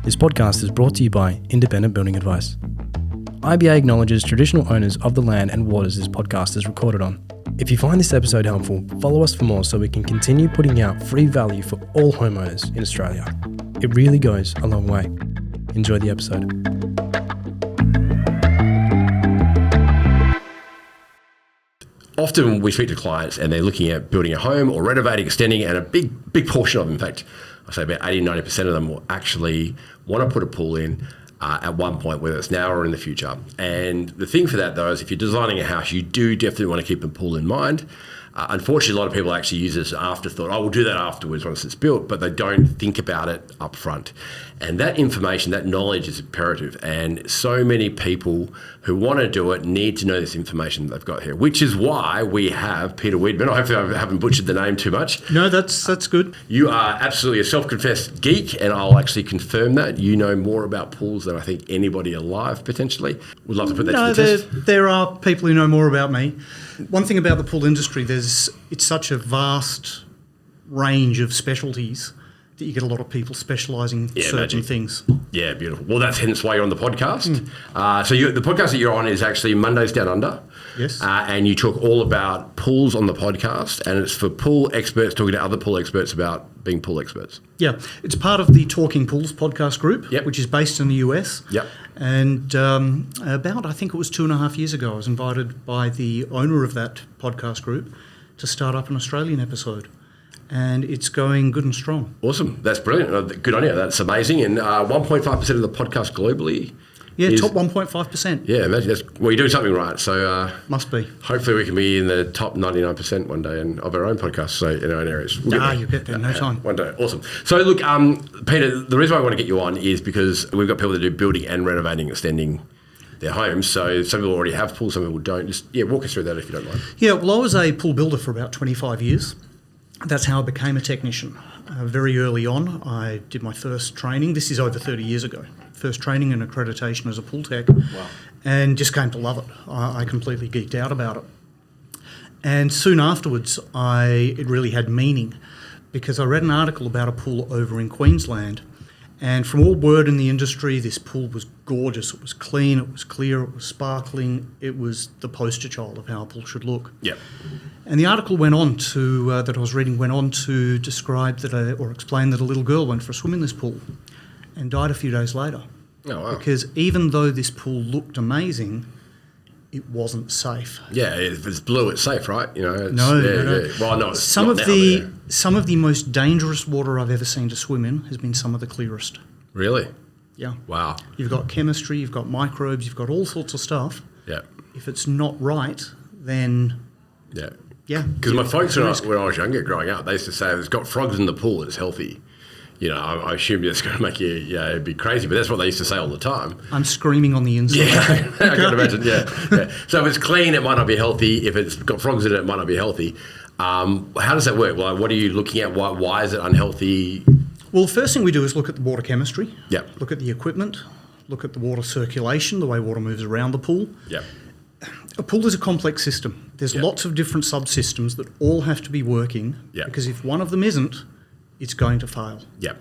This podcast is brought to you by Independent Building Advice. IBA acknowledges traditional owners of the land and waters this podcast is recorded on. If you find this episode helpful, follow us for more so we can continue putting out free value for all homeowners in Australia. It really goes a long way. Enjoy the episode. Often we speak to clients and they're looking at building a home or renovating, extending, and a big portion of them, in fact, I say about 80-90% of them will actually want to put a pool in at one point, whether it's now or in the future. And the thing for that, though, is if you're designing a house, you do definitely want to keep a pool in mind. Unfortunately, a lot of people actually use this afterthought. Oh, we'll do that afterwards once it's built, but they don't think about it up front. And that information, that knowledge is imperative. And so many people who want to do it need to know this information that they've got here, which is why we have Peter Wiedermann. Hopefully I haven't butchered the name too much. No, that's good. You are absolutely a self-confessed geek, and I'll actually confirm that. You know more about pools than I think anybody alive, potentially. Would love to put that to the test. There are people who know more about me. One thing about the pool industry, it's such a vast range of specialties that you get a lot of people specialising in certain things. Yeah, beautiful. Well, that's hence why you're on the podcast. So the podcast that you're on is actually Mondays Down Under. Yes. And you talk all about pools on the podcast, and it's for pool experts talking to other pool experts about being pool experts. Yeah. It's part of the Talking Pools podcast group, which is based in the US. Yep. And I think it was 2.5 years ago, I was invited by the owner of that podcast group to start up an Australian episode. And it's going good and strong. Awesome. That's brilliant. Good on you. That's amazing. And 1.5% of the podcast globally. Yeah, top 1.5%. Yeah, imagine you're doing something right. So must be. Hopefully we can be in the top 99% one day of our own podcast, so in our own areas. You'll get there in no time. One day. Awesome. So look, Peter, the reason why I want to get you on is because we've got people that do building and renovating, extending their homes. So some people already have pools, some people don't. Just walk us through that if you don't mind. Yeah, well, I was a pool builder for about 25 years. That's how I became a technician. Very early on, I did my first training. This is over 30 years ago. First training and accreditation as a pool tech. Wow. And just came to love it. I completely geeked out about it. And soon afterwards, it really had meaning because I read an article about a pool over in Queensland. And from all word in the industry, this pool was gorgeous. It was clean, it was clear, it was sparkling. It was the poster child of how a pool should look. Yeah. And the article went on to that I was reading went on to describe or explain that a little girl went for a swim in this pool and died a few days later. Oh, wow. Because even though this pool looked amazing, it wasn't safe. Yeah, if it's blue, it's safe, right? No. Well, no, it's some not of now, some of the most dangerous water I've ever seen to swim in has been some of the clearest. Really? Yeah. Wow. You've got chemistry, you've got microbes, you've got all sorts of stuff. Yeah. If it's not right, then yeah. Because my folks, when I was younger, growing up, they used to say, if it's got frogs in the pool, it's healthy. I assume it's going to make you be crazy, but that's what they used to say all the time. I'm screaming on the inside. Yeah, I can imagine, yeah. So if it's clean, it might not be healthy. If it's got frogs in it, it might not be healthy. How does that work? Like, what are you looking at? Why is it unhealthy? Well, the first thing we do is look at the water chemistry. Yep. Look at the equipment. Look at the water circulation, the way water moves around the pool. Yep. A pool is a complex system. There's lots of different subsystems that all have to be working because if one of them isn't, it's going to fail. Yep.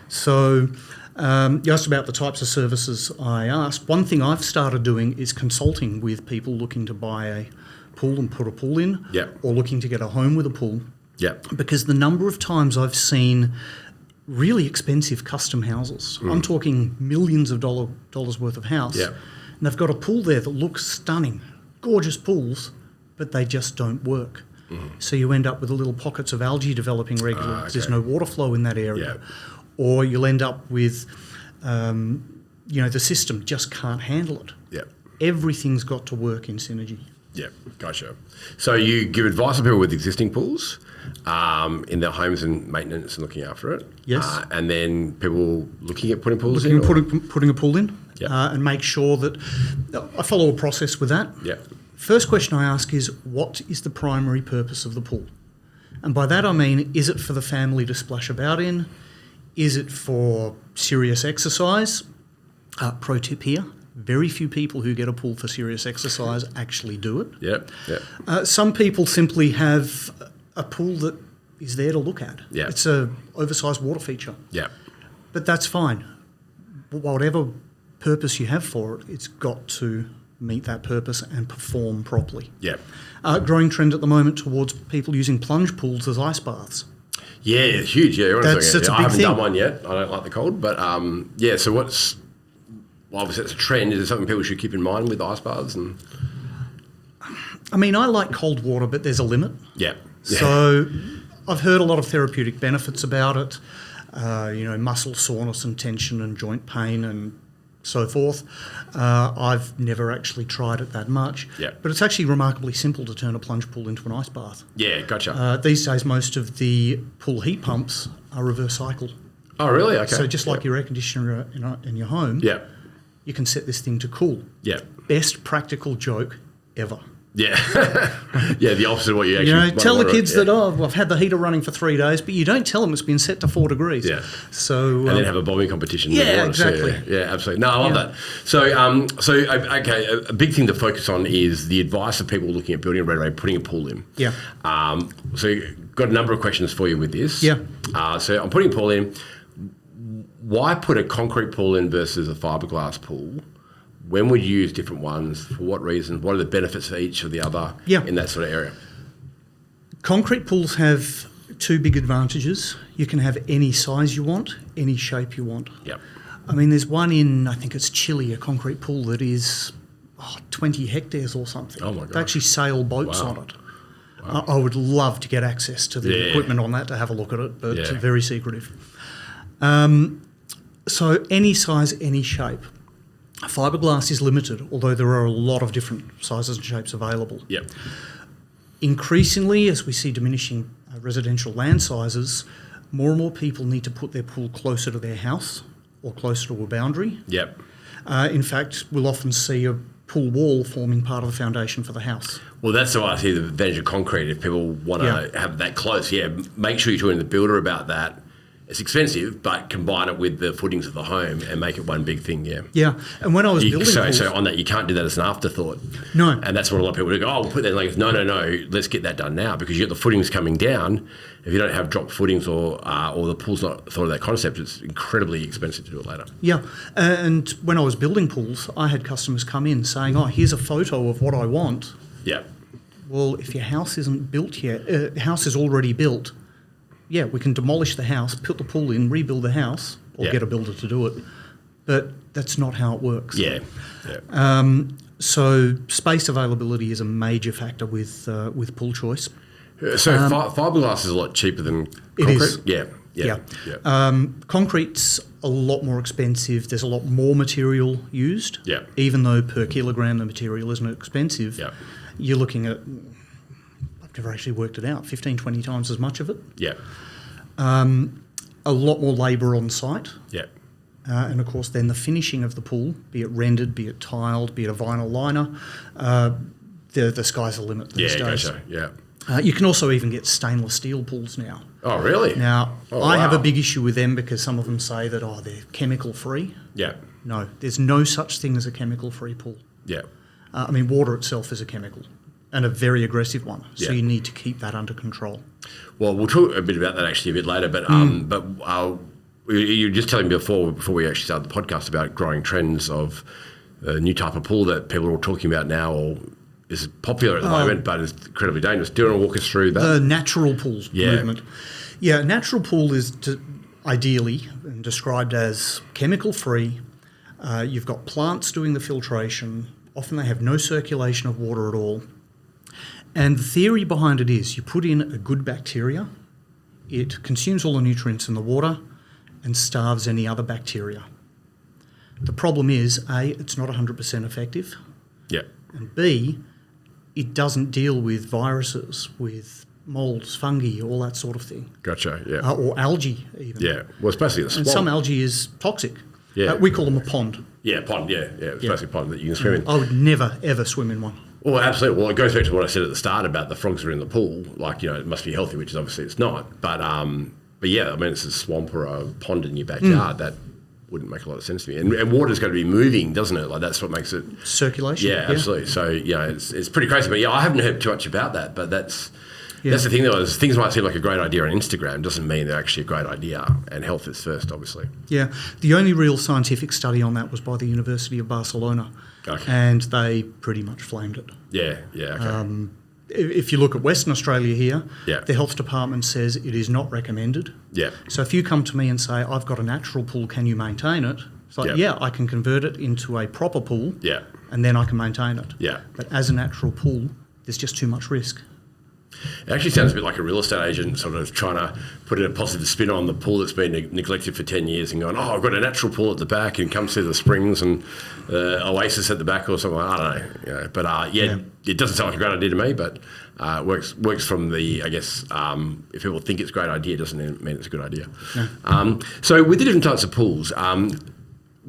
So you asked about the types of services I asked. One thing I've started doing is consulting with people looking to buy a pool and put a pool in or looking to get a home with a pool. Yep. Because the number of times I've seen really expensive custom houses, I'm talking millions of dollars worth of house, and they've got a pool there that looks stunning, gorgeous pools, but they just don't work. So you end up with little pockets of algae developing regularly because there's no water flow in that area. Or you'll end up with, the system just can't handle it. Everything's got to work in synergy. Yeah, gotcha. So you give advice to people with existing pools in their homes and maintenance and looking after it. Yes. And then people looking at putting pools Putting a pool in and make sure that I follow a process with that. Yeah. First question I ask is, what is the primary purpose of the pool? And by that I mean, is it for the family to splash about in? Is it for serious exercise? Pro tip here, very few people who get a pool for serious exercise actually do it. Some people simply have a pool that is there to look at. It's a oversized water feature. But that's fine. whatever purpose you have for it, it's got to meet that purpose and perform properly. Yeah. Growing trend at the moment towards people using plunge pools as ice baths. Yeah, it's huge. Yeah, That's a big I haven't thing. done one yet. I don't like the cold, but yeah. So obviously it's a trend. Is it something people should keep in mind with ice baths? And I mean, I like cold water, but there's a limit. yeah. So I've heard a lot of therapeutic benefits about it. Muscle soreness and tension and joint pain and so forth. I've never actually tried it that much. Yeah. But it's actually remarkably simple to turn a plunge pool into an ice bath. Yeah, gotcha. These days, most of the pool heat pumps are reverse cycle. Oh, really? Okay. So just like your air conditioner in your home, Yeah. you can set this thing to cool. Yeah. Best practical joke ever. Yeah. Yeah, the opposite of what you actually Tell the want kids yeah. that, I've had the heater running for 3 days, but you don't tell them it's been set to 4 degrees. Yeah. So, and then have a bombing competition. Yeah, exactly. Yeah, absolutely. No, I love that. So, okay, a big thing to focus on is the advice of people looking at building a renovation, putting a pool in. Yeah. So, got a number of questions for you with this. Yeah. So, I'm putting a pool in. Why put a concrete pool in versus a fiberglass pool? When would you use different ones? For what reason? What are the benefits of each of the other in that sort of area? Concrete pools have 2 big advantages. You can have any size you want, any shape you want. Yep. I mean, there's one in, I think it's Chile, a concrete pool that is 20 hectares or something. Oh, my gosh. They actually sail boats Wow. on it. I would love to get access to the equipment on that to have a look at it, but it's very secretive. So any size, any shape. Fiberglass is limited, although there are a lot of different sizes and shapes available. Yep. Increasingly, as we see diminishing residential land sizes, more and more people need to put their pool closer to their house or closer to a boundary. Yep. In fact, we'll often see a pool wall forming part of the foundation for the house. Well, that's why I see the advantage of concrete. If people want to have that close, make sure you're talking to the builder about that. It's expensive, but combine it with the footings of the home and make it one big thing, Yeah, and when I was building pools... So on that, you can't do that as an afterthought. No. And that's what a lot of people do. Go, we'll put that in. Like, no, let's get that done now because you get the footings coming down. If you don't have dropped footings or the pool's not thought of that concept, it's incredibly expensive to do it later. Yeah, and when I was building pools, I had customers come in saying, here's a photo of what I want. Yeah. Well, if your house isn't built yet, house is already built, we can demolish the house, put the pool in, rebuild the house, or get a builder to do it. But that's not how it works. Yeah. So space availability is a major factor with pool choice. So fiberglass is a lot cheaper than concrete? It is. Yeah. Concrete's a lot more expensive. There's a lot more material used. Yeah. Even though per kilogram the material isn't expensive, you're looking at, I've never actually worked it out, 15, 20 times as much of it. Yeah. A lot more labour on site. Yeah. And of course then the finishing of the pool, be it rendered, be it tiled, be it a vinyl liner, the sky's the limit these days. Gotcha. Yeah. You can also even get stainless steel pools now. Oh, really? Now, I have a big issue with them because some of them say that, they're chemical-free. Yeah. No, there's no such thing as a chemical-free pool. Yeah. Water itself is a chemical, and a very aggressive one, so Yeah. you need to keep that under control. Well, we'll talk a bit about that actually a bit later, but you were just telling me before we actually started the podcast about growing trends of a new type of pool that people are all talking about now, or is popular at the moment, but is incredibly dangerous. Do you want to walk us through that? The natural pools movement. Yeah, natural pool is ideally described as chemical-free. You've got plants doing the filtration. Often they have no circulation of water at all. And the theory behind it is you put in a good bacteria, it consumes all the nutrients in the water and starves any other bacteria. The problem is, A, it's not 100% effective, Yeah. and B, it doesn't deal with viruses, with moulds, fungi, all that sort of thing. Gotcha. Yeah. Or algae even. Yeah. Well, it's basically a swamp. And some algae is toxic. Yeah. We call them a pond. Yeah, pond. Yeah. It's basically a pond that you can swim in. I would never, ever swim in one. Well, absolutely. Well, it goes back to what I said at the start about the frogs that are in the pool. Like, it must be healthy, which is obviously it's not. But yeah, I mean, it's a swamp or a pond in your backyard. That wouldn't make a lot of sense to me. And water's going to be moving, doesn't it? Like, that's what makes it... Circulation. Yeah, absolutely. So, it's pretty crazy. But, I haven't heard too much about that. But that's Yeah. That's the thing, though, is things might seem like a great idea on Instagram doesn't mean they're actually a great idea, and health is first, obviously. Yeah. The only real scientific study on that was by the University of Barcelona, Okay. and they pretty much flamed it. Yeah, okay. If you look at Western Australia here, Yeah. the health department says it is not recommended. Yeah. So if you come to me and say, I've got a natural pool, can you maintain it? It's like, Yeah. I can convert it into a proper pool, Yeah. and then I can maintain it. Yeah. But as a natural pool, there's just too much risk. It actually sounds a bit like a real estate agent sort of trying to put a positive spin on the pool that's been neglected for 10 years and going, oh, I've got a natural pool at the back and come see the springs and oasis at the back or something. I don't know. You know, but it doesn't sound like a great idea to me, but works from the, I guess, if people think it's a great idea, it doesn't mean it's a good idea. No. So with the different types of pools,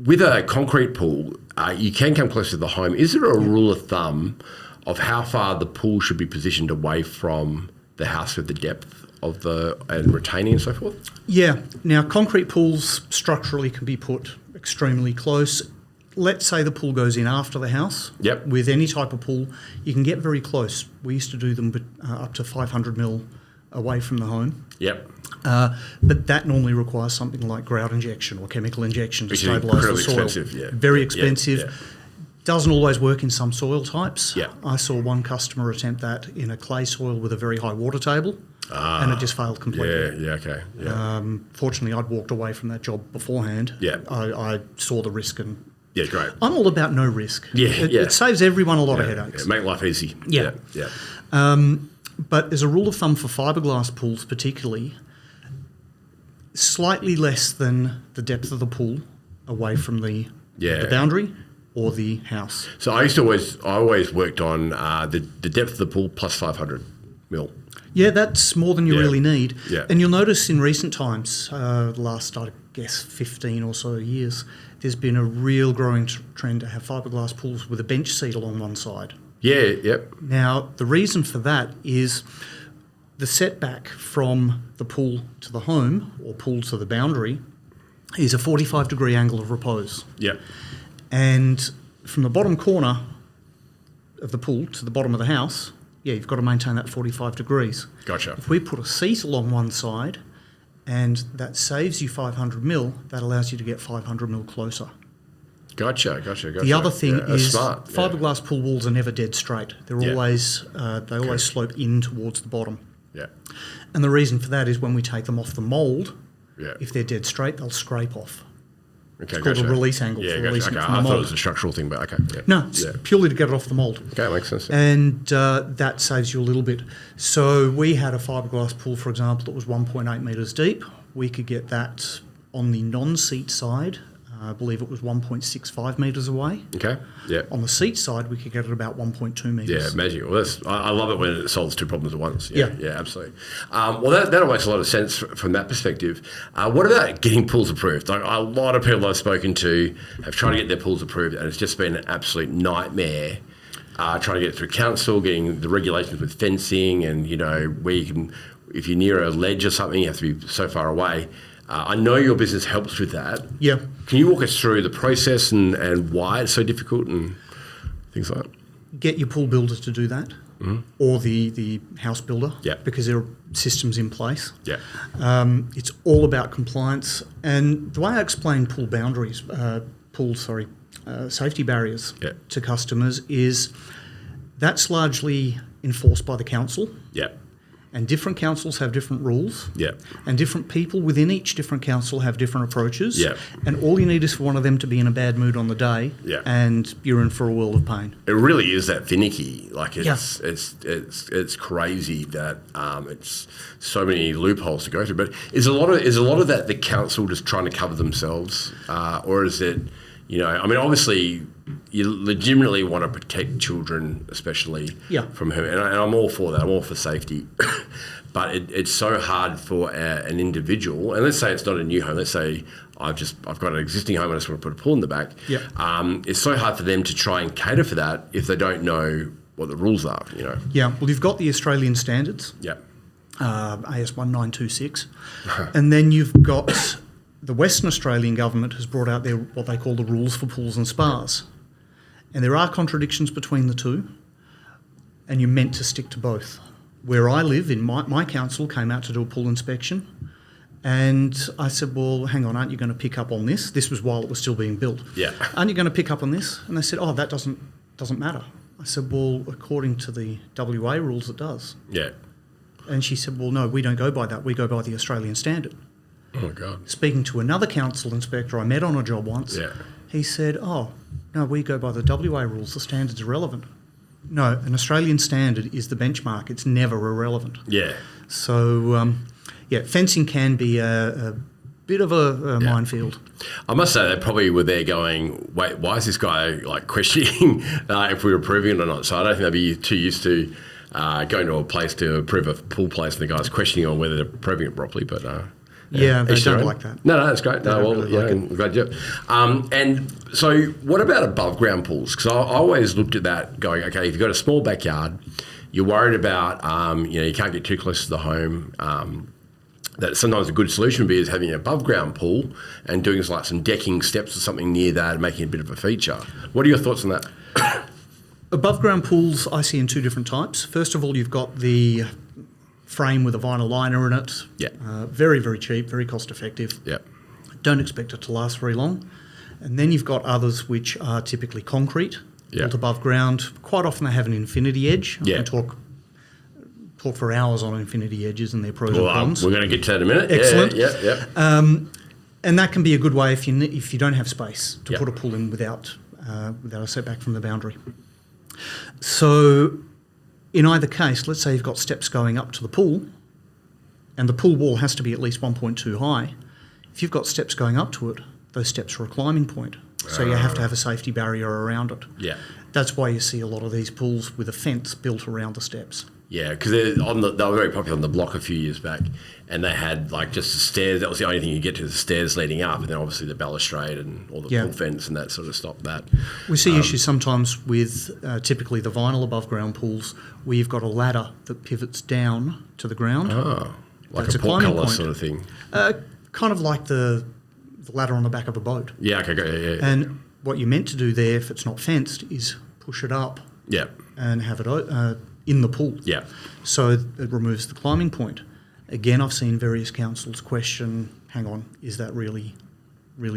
with a concrete pool, you can come close to the home. Is there a rule of thumb of how far the pool should be positioned away from the house with the depth of and retaining and so forth? Yeah. Now, concrete pools structurally can be put extremely close. Let's say the pool goes in after the house. Yep. With any type of pool, you can get very close. We used to do them up to 500 mil away from the home. Yep. But that normally requires something like grout injection or chemical injection to Which is stabilise the incredibly soil. expensive, yeah. Very expensive. Yeah. Doesn't always work in some soil types. Yeah. I saw one customer attempt that in a clay soil with a very high water table, and it just failed completely. Okay. Yeah. Fortunately, I'd walked away from that job beforehand. Yeah. I saw the risk, and Yeah, great. I'm all about no risk. Yeah, It saves everyone a lot of headaches. Yeah, make life easy. Yeah. Yeah. But as a rule of thumb for fiberglass pools particularly, slightly less than the depth of the pool away from the boundary or the house. So I always worked on the depth of the pool plus 500 mil. Yeah, that's more than you really need. Yeah. And you'll notice in recent times, the last, I guess, 15 or so years, there's been a real growing trend to have fiberglass pools with a bench seat along one side. Yeah, yep. Now, the reason for that is the setback from the pool to the home or pool to the boundary is a 45-degree angle of repose. Yep. And from the bottom corner of the pool to the bottom of the house, you've got to maintain that 45 degrees. Gotcha. If we put a seat along one side and that saves you 500 mil, that allows you to get 500 mil closer. Gotcha. The other thing is smart. fiberglass pool walls are never dead straight. They're always always slope in towards the bottom. Yeah. And the reason for that is when we take them off the mould, Yeah. if they're dead straight, they'll scrape off. Okay, It's called a release angle Yeah, for gotcha. releasing Okay. it from I the thought it mould. was a structural thing, but okay. Yeah. No, it's purely to get it off the mould. Okay, makes sense. And that saves you a little bit. So we had a fiberglass pool, for example, that was 1.8 metres deep. We could get that on the non-seat side. I believe it was 1.65 metres away. Okay. Yeah. On the seat side, we could get it about 1.2 metres. Yeah, magic. Well, I love it when it solves two problems at once. Yeah. Yeah, absolutely. Well, that all makes a lot of sense from that perspective. What about getting pools approved? Like a lot of people I've spoken to have tried to get their pools approved, and it's just been an absolute nightmare. Trying to get it through council, getting the regulations with fencing, and where you can, if you're near a ledge or something, you have to be so far away. I know your business helps with that. Yeah. Can you walk us through the process and why it's so difficult and things like that? Get your pool builder to do that, or the house builder, because there are systems in place. Yeah. It's all about compliance. And the way I explain pool boundaries, safety barriers to customers is that's largely enforced by the council. Yeah. And different councils have different rules. Yeah. And different people within each different council have different approaches. Yeah. And all you need is for one of them to be in a bad mood on the day. Yeah. And you're in for a world of pain. It really is that finicky. Like it's crazy that it's so many loopholes to go through. But is a lot of that the council just trying to cover themselves, or is it? Obviously, you legitimately want to protect children, especially from whom, and I'm all for that. I'm all for safety, but it's so hard for an individual. And let's say it's not a new home. Let's say I've got an existing home and I just want to put a pool in the back. Yeah. It's so hard for them to try and cater for that if they don't know what the rules are. Yeah. Well, you've got the Australian standards. Yeah. AS 1926, and then you've got. The Western Australian government has brought out what they call the rules for pools and spas. And there are contradictions between the two, and you're meant to stick to both. where I live, in my council came out to do a pool inspection, and I said, well, hang on, aren't you going to pick up on this? This was while it was still being built. Yeah. Aren't you going to pick up on this? And they said, oh, that doesn't matter. I said, well, according to the WA rules, it does. Yeah. And she said, well, no, we don't go by that. We go by the Australian standard. Oh, my God. Speaking to another council inspector I met on a job once, he said, oh, no, we go by the WA rules. The standard's irrelevant. No, an Australian standard is the benchmark. It's never irrelevant. Yeah. So, fencing can be a bit of a minefield. I must say they probably were there going, wait, why is this guy like questioning if we were approving it or not? So I don't think they'd be too used to going to a place to approve a pool place and the guy's questioning on whether they're approving it properly. But they don't like that. No, that's great. No, well, really I'm glad you. And so, what about above ground pools? Because I always looked at that, going, okay, if you've got a small backyard, you're worried about, you can't get too close to the home. That sometimes a good solution would be is having an above ground pool and doing like some decking steps or something near that, making it a bit of a feature. What are your thoughts on that? Above ground pools I see in two different types. First of all, you've got the frame with a vinyl liner in it. Yeah. Very, very cheap, very cost effective. Yeah. Don't expect it to last very long. And then you've got others which are typically concrete, built above ground. Quite often they have an infinity edge. I can talk for hours on infinity edges and their pros and cons. We're going to get to that in a minute. Excellent. Yeah. And that can be a good way if you don't have space to put a pool in without a setback from the boundary. So in either case, let's say you've got steps going up to the pool and the pool wall has to be at least 1.2 high. If you've got steps going up to it, those steps are a climbing point. So you have to have a safety barrier around it. Yeah. That's why you see a lot of these pools with a fence built around the steps. Yeah, because they were very popular on the block a few years back, and they had like just the stairs. That was the only thing you get to, the stairs leading up, and then obviously the balustrade and all the pool fence and that sort of stopped that. We see issues sometimes with typically the vinyl above ground pools where you've got a ladder that pivots down to the ground. Oh, like That's a portcullis sort of thing. Kind of like the ladder on the back of a boat. Yeah, okay, yeah. And what you're meant to do there, if it's not fenced, is push it up. Yeah. And have it in the pool. Yeah. So it removes the climbing point. Again, I've seen various councils question, hang on, is that really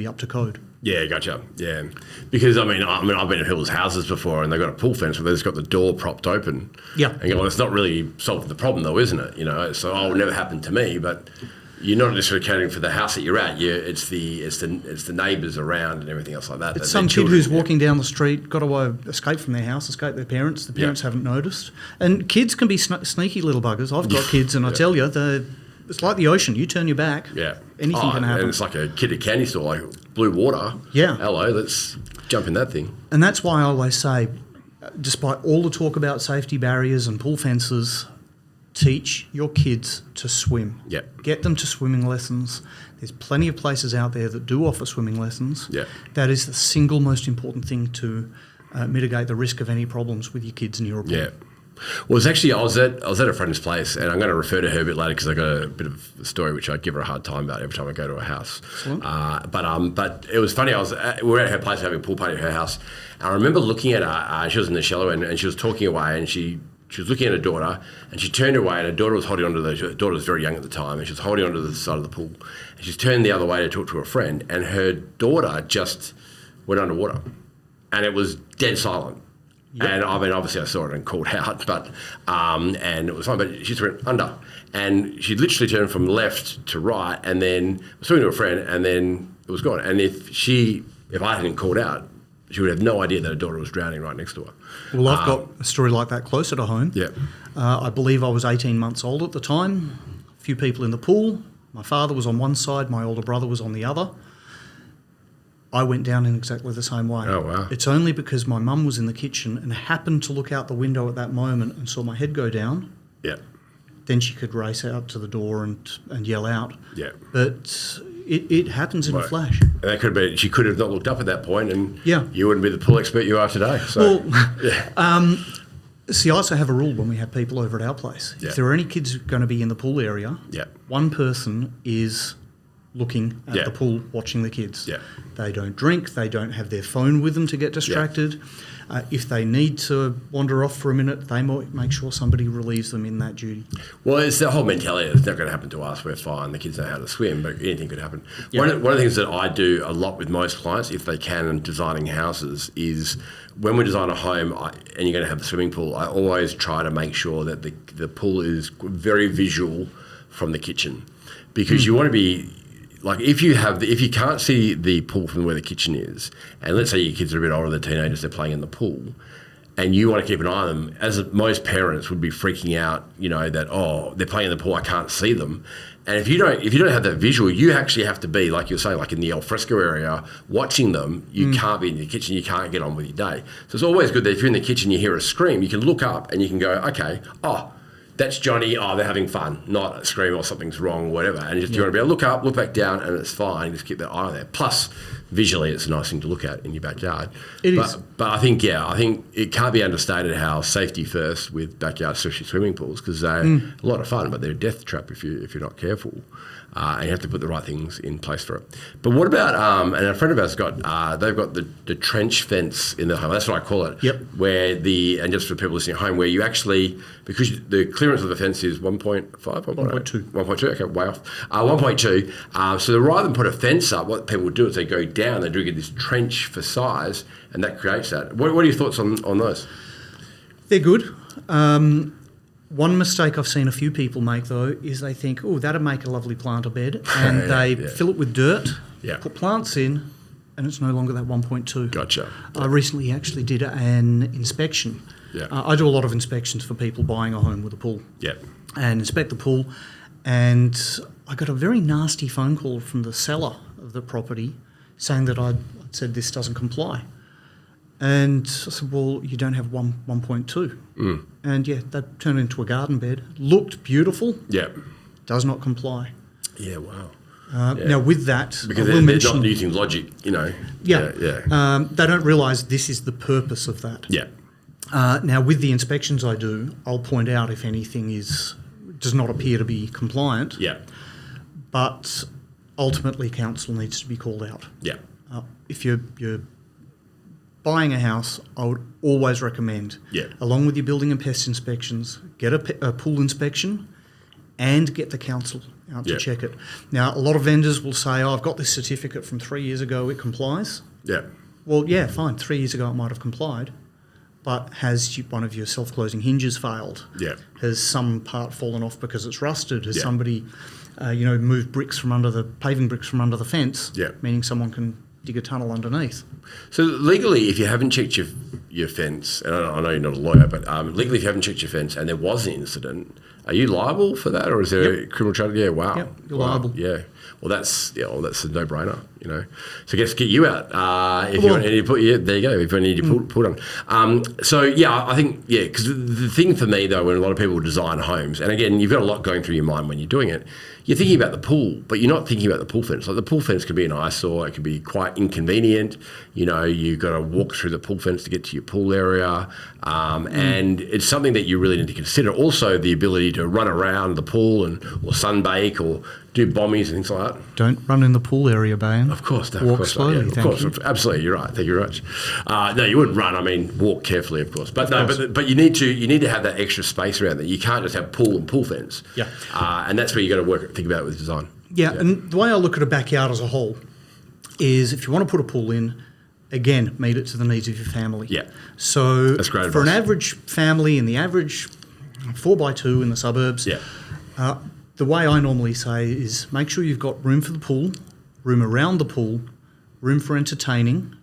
up to code? Yeah, gotcha. Yeah. Because, I've been in people's houses before and they've got a pool fence where they've just got the door propped open. Yeah. And well, it's not really solving the problem though, isn't it? So, it will never happen to me, but you're not necessarily caring for the house that you're at. It's the neighbours around and everything else like that. It's some kid who's walking down the street, got to escape from their house, escape their parents. The parents haven't noticed. And kids can be sneaky little buggers. I've got kids, and I tell you, it's like the ocean. You turn your back, anything can happen. And it's like a kid at candy store, like blue water. Yeah. Hello, let's jump in that thing. And that's why I always say, despite all the talk about safety barriers and pool fences, teach your kids to swim. Yep. Get them to swimming lessons. There's plenty of places out there that do offer swimming lessons. Yep. That is the single most important thing to mitigate the risk of any problems with your kids in your pool. Yeah. Well, it's actually, I was at a friend's place, and I'm going to refer to her a bit later because I got a bit of a story which I give her a hard time about every time I go to her house. But it was funny. We were at her place having a pool party at her house, and I remember looking at her. She was in the shallow end, and she was talking away, and she was looking at her daughter, and she turned away, and her daughter was holding onto her daughter was very young at the time, and she was holding onto the side of the pool, and she's turned the other way to talk to her friend, and her daughter just went underwater, and it was dead silent. Yep. And obviously I saw it and called out, but and it was fine. But she just went under, and she literally turned from left to right, and then was talking to a friend, and then it was gone. And if I hadn't called out, she would have no idea that her daughter was drowning right next to her. Well, I've got a story like that closer to home. Yeah. I believe I was 18 months old at the time. A few people in the pool. My father was on one side. My older brother was on the other. I went down in exactly the same way. Oh, wow. It's only because my mum was in the kitchen and happened to look out the window at that moment and saw my head go down. Yeah. Then she could race out to the door and yell out. Yeah. But it happens in a flash. And that could be, she could have not looked up at that point, and you wouldn't be the pool expert you are today. So, see, I also have a rule when we have people over at our place. Yeah. If there are any kids going to be in the pool area, one person is looking at the pool, watching the kids. Yeah. They don't drink. They don't have their phone with them to get distracted. If they need to wander off for a minute, they might make sure somebody relieves them in that duty. Well, it's the whole mentality. It's not going to happen to us. We're fine. The kids know how to swim, but anything could happen. Yeah. One of the things that I do a lot with most clients, if they can, in designing houses, is when we design a home and you're going to have the swimming pool, I always try to make sure that the pool is very visual from the kitchen, because you want to be like, if you can't see the pool from where the kitchen is, and let's say your kids are a bit older, they're teenagers, they're playing in the pool, and you want to keep an eye on them, as most parents would be freaking out, that they're playing in the pool, I can't see them. And if you don't have that visual, you actually have to be, like you're saying, like in the al fresco area, watching them. You can't be in the kitchen. You can't get on with your day. So it's always good that if you're in the kitchen, you hear a scream, you can look up and you can go, okay, that's Johnny. Oh, they're having fun, not a scream or something's wrong or whatever. And you want to be able to look up, look back down, and it's fine. Just keep that eye on there. Plus, visually, it's a nice thing to look at in your backyard. It is. But I think it can't be understated how safety first with backyard, especially swimming pools, because they're a lot of fun, but they're a death trap if you're not careful. And you have to put the right things in place for it. But what about, and a friend of ours they've got the trench fence in the home. That's what I call it. Yep. And just for people listening at home, where you actually, because the clearance of the fence is 1.5, 1.2. 1.2, okay, way off. 1.2. So rather than put a fence up, what people do is they go down, they do get this trench for size, and that creates that. What are your thoughts on those? They're good. One mistake I've seen a few people make, though, is they think, that'll make a lovely planter bed, and they fill it with dirt, put plants in, and it's no longer that 1.2. Gotcha. I recently actually did an inspection. Yeah. I do a lot of inspections for people buying a home with a pool. Yep. And inspect the pool, and I got a very nasty phone call from the seller of the property saying that I'd said this doesn't comply. And I said, well, you don't have 1.2. And that turned into a garden bed. Looked beautiful. Yeah. Does not comply. Yeah, wow. Now, with that, because they're not using logic, Yeah. They don't realise this is the purpose of that. Yeah. Now, with the inspections I do, I'll point out if anything does not appear to be compliant. Yeah. But ultimately, council needs to be called out. Yeah. If you're buying a house, I would always recommend, along with your building and pest inspections, get a pool inspection and get the council out to check it. Now, a lot of vendors will say, I've got this certificate from 3 years ago, it complies. Yeah. Well, fine, 3 years ago it might have complied, but has one of your self-closing hinges failed? Yeah. Has some part fallen off because it's rusted? Has somebody, moved paving bricks from under the fence? Yeah. Meaning someone can dig a tunnel underneath. So legally, if you haven't checked your fence, and I know you're not a lawyer, but legally, if you haven't checked your fence and there was an incident, are you liable for that, or is there a criminal charge? Yeah, wow. Yep, you're liable. Yeah. Well, that's a no-brainer, So I guess get you out if you need to put. Yeah, there you go. If you need to put on. I think because the thing for me though, when a lot of people design homes, and again, you've got a lot going through your mind when you're doing it. You're thinking about the pool, but you're not thinking about the pool fence. Like the pool fence could be an eyesore. It could be quite inconvenient. You've got to walk through the pool fence to get to your pool area. And it's something that you really need to consider. Also, the ability to run around the pool or sunbake or do bommies and things like that. Don't run in the pool area, Behan. Of course. No, walk of course slowly, not. Yeah, of course. Absolutely. You're right. Thank you very much. No, you wouldn't run. I mean, walk carefully, of course. But but you need to have that extra space around there. You can't just have pool and pool fence. Yeah. And that's where you got to think about it with design. Yeah, and the way I look at a backyard as a whole is if you want to put a pool in, again, meet it to the needs of your family. Yeah. So that's great for advice. an average family in the average 4x2 in the suburbs, the way I normally say is make sure you've got room for the pool, room around the pool, room for entertaining,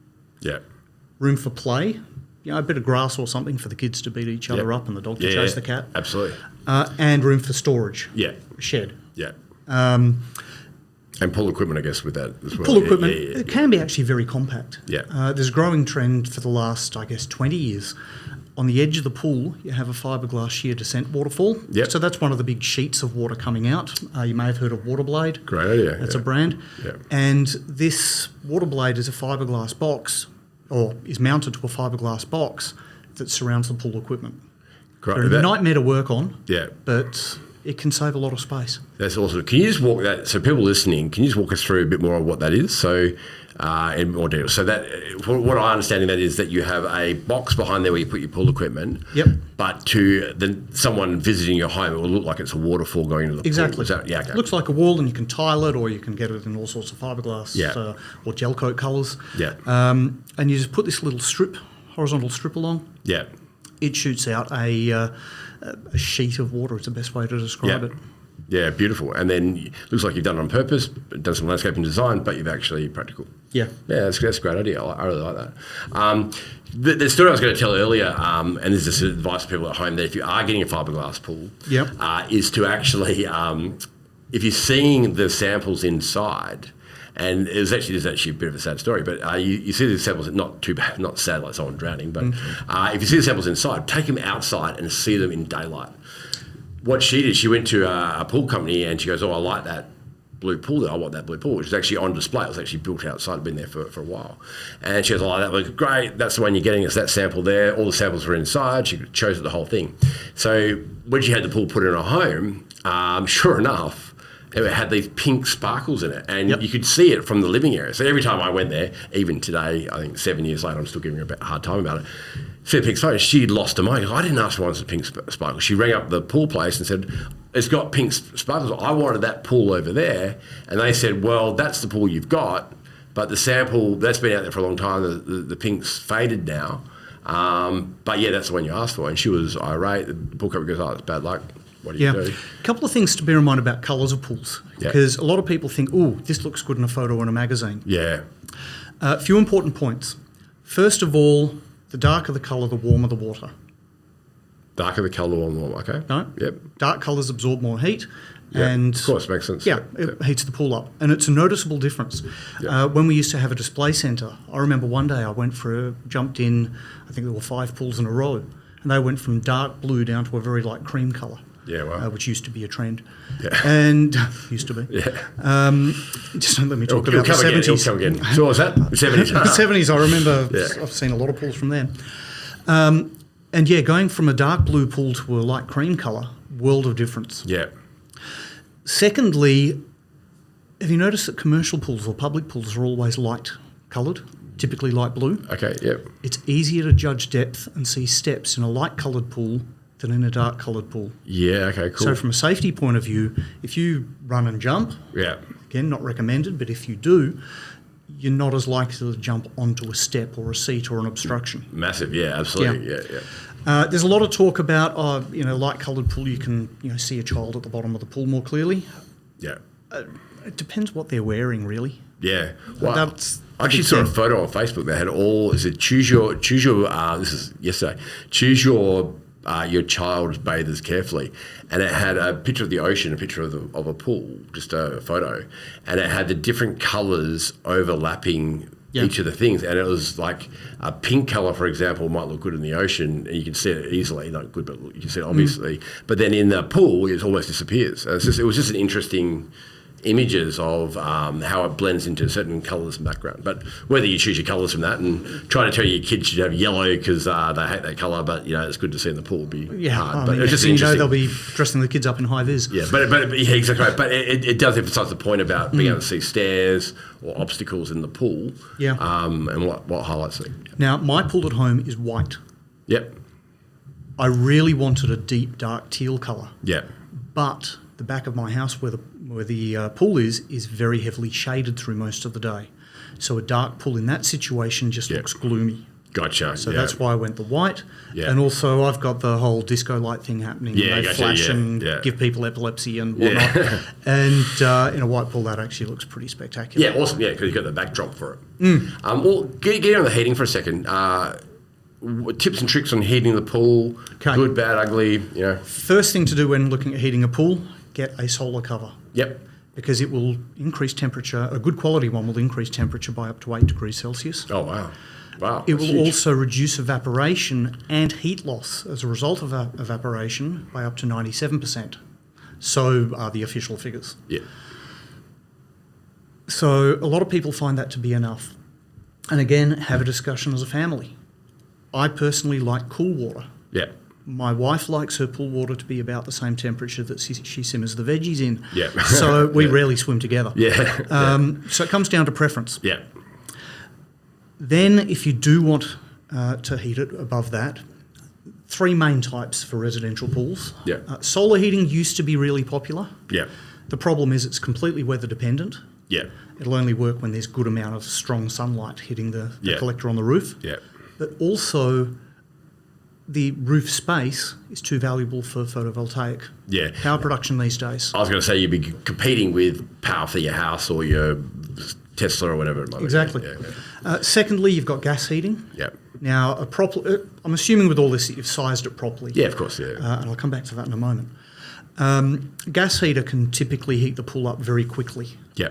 room for play, a bit of grass or something for the kids to beat each other up and the dog to chase the cat. Absolutely. And room for storage. Yeah. A shed. Yeah. And pool equipment, I guess, with that as well. Pool equipment, it can be actually very compact. Yeah. There's a growing trend for the last, 20 years. On the edge of the pool, you have a fibreglass sheer descent waterfall. Yep. So that's one of the big sheets of water coming out. You may have heard of Waterblade. Great idea. That's a brand. Yep. And this Waterblade is a fibreglass box, or is mounted to a fibreglass box that surrounds the pool equipment. Great. They're a nightmare to work on. Yeah. But it can save a lot of space. That's awesome. Can you just walk that? So people listening, can you just walk us through a bit more of what that is? So in more detail. So that what I understand in that is that you have a box behind there where you put your pool equipment. Yep. But to someone visiting your home, it will look like it's a waterfall going into the Exactly. pool. Is that, yeah. Okay. It looks like a wall, and you can tile it, or you can get it in all sorts of fiberglass or gel coat colours. Yeah. And you just put this little horizontal strip along. Yeah. It shoots out a sheet of water. It's the best way to describe it. Yeah, beautiful. And then it looks like you've done it on purpose, done some landscaping design, but you've actually practical. Yeah. Yeah, that's a great idea. I really like that. The story I was going to tell earlier, and this is advice for people at home, that if you are getting a fiberglass pool, is to actually, if you're seeing the samples inside, and there's actually a bit of a sad story, but you see the samples, not too bad, not sad like someone drowning, but if you see the samples inside, take them outside and see them in daylight. What she did, she went to a pool company and she goes, I like that blue pool there. I want that blue pool, which was actually on display. It was actually built outside, been there for a while. And she goes, I like that. Like, great, that's the one you're getting. It's that sample there. All the samples were inside. She chose the whole thing. So when she had the pool put in her home, sure enough, it had these pink sparkles in it, and you could see it from the living area. So every time I went there, even today, I think 7 years later, I'm still giving her a hard time about it. See the pink sparkles. She'd lost her mind. I didn't ask for one of pink sparkles. She rang up the pool place and said, it's got pink sparkles. I wanted that pool over there. And they said, well, that's the pool you've got, but the sample, that's been out there for a long time. The pink's faded now. But yeah, that's the one you asked for. And she was irate. The pool company goes, it's bad luck. What do you do? A couple of things to bear in mind about colours of pools, because a lot of people think, this looks good in a photo in a magazine. Yeah. A few important points. First of all, the darker the colour, the warmer the water. Darker the colour, the warmer, okay. No? Yep. Dark colours absorb more heat. Yep. And of course, makes sense. Yeah, it heats the pool up. And it's a noticeable difference. Yep. When we used to have a display centre, I remember one day I jumped in, I think there were 5 pools in a row, and they went from dark blue down to a very light cream colour. Yeah, wow. Which used to be a trend. Yeah. And used to be. Yeah. Just don't let me talk about the 70s. It'll come again. So what was that? 70s. The 70s, I remember. I've seen a lot of pools from then. And going from a dark blue pool to a light cream colour, world of difference. Yeah. Secondly, have you noticed that commercial pools or public pools are always light coloured, typically light blue? Okay, yep. It's easier to judge depth and see steps in a light coloured pool than in a dark coloured pool. Yeah, okay, cool. So from a safety point of view, if you run and jump, again, not recommended, but if you do, you're not as likely to jump onto a step or a seat or an obstruction. Massive, yeah, absolutely, yeah. There's a lot of talk about, light coloured pool, you can see a child at the bottom of the pool more clearly. Yeah. It depends what they're wearing, really. Yeah. Well, that's I actually saw a photo on Facebook that had choose your, this is yesterday, choose your child's bathers carefully, and it had a picture of the ocean, a picture of a pool, just a photo, and it had the different colours overlapping each of the things, and it was like a pink colour, for example, might look good in the ocean, and you can see it easily, not good, but you can see it obviously, but then in the pool it almost disappears. And it was just an interesting images of how it blends into certain colours and background. But whether you choose your colours from that and trying to tell your kids should have yellow because they hate that colour, but it's good to see in the pool would be hard. But it's just interesting. They'll be dressing the kids up in high vis. Yeah, but exactly right. But it does emphasise the point about being able to see stairs or obstacles in the pool. Yeah. And what highlights it. Now, my pool at home is white. Yep. I really wanted a deep, dark teal colour. Yep. But the back of my house where the pool is very heavily shaded through most of the day. So a dark pool in that situation just looks gloomy. Gotcha. So that's why I went the white. Yeah. And also I've got the whole disco light thing happening. Yeah, they flash and give people epilepsy and whatnot. Yeah. And in a white pool, that actually looks pretty spectacular. Yeah, awesome. Yeah, because you've got the backdrop for it. Well, get on the heating for a second. Tips and tricks on heating the pool. Okay. Good, bad, ugly, First thing to do when looking at heating a pool, get a solar cover. Yep. Because it will increase temperature. A good quality one will increase temperature by up to 8 degrees Celsius. Oh, wow. Wow. It will also reduce evaporation and heat loss as a result of evaporation by up to 97%. So are the official figures. Yeah. So a lot of people find that to be enough. And again, have a discussion as a family. I personally like cool water. Yeah. My wife likes her pool water to be about the same temperature that she simmers the veggies in. Yeah. So we rarely swim together. Yeah. So it comes down to preference. Yeah. Then if you do want to heat it above that, 3 main types for residential pools. Yeah. Solar heating used to be really popular. Yeah. The problem is it's completely weather dependent. Yeah. It'll only work when there's good amount of strong sunlight hitting the Yeah. collector on the roof. Yeah. But also the roof space is too valuable for photovoltaic Yeah. power production these days. I was going to say you'd be competing with power for your house or your Tesla or whatever it might be. Exactly. Yeah. Secondly, you've got gas heating. Yeah. Now, I'm assuming with all this that you've sized it properly. Yeah, of course, yeah. And I'll come back to that in a moment. Gas heater can typically heat the pool up very quickly, Yeah.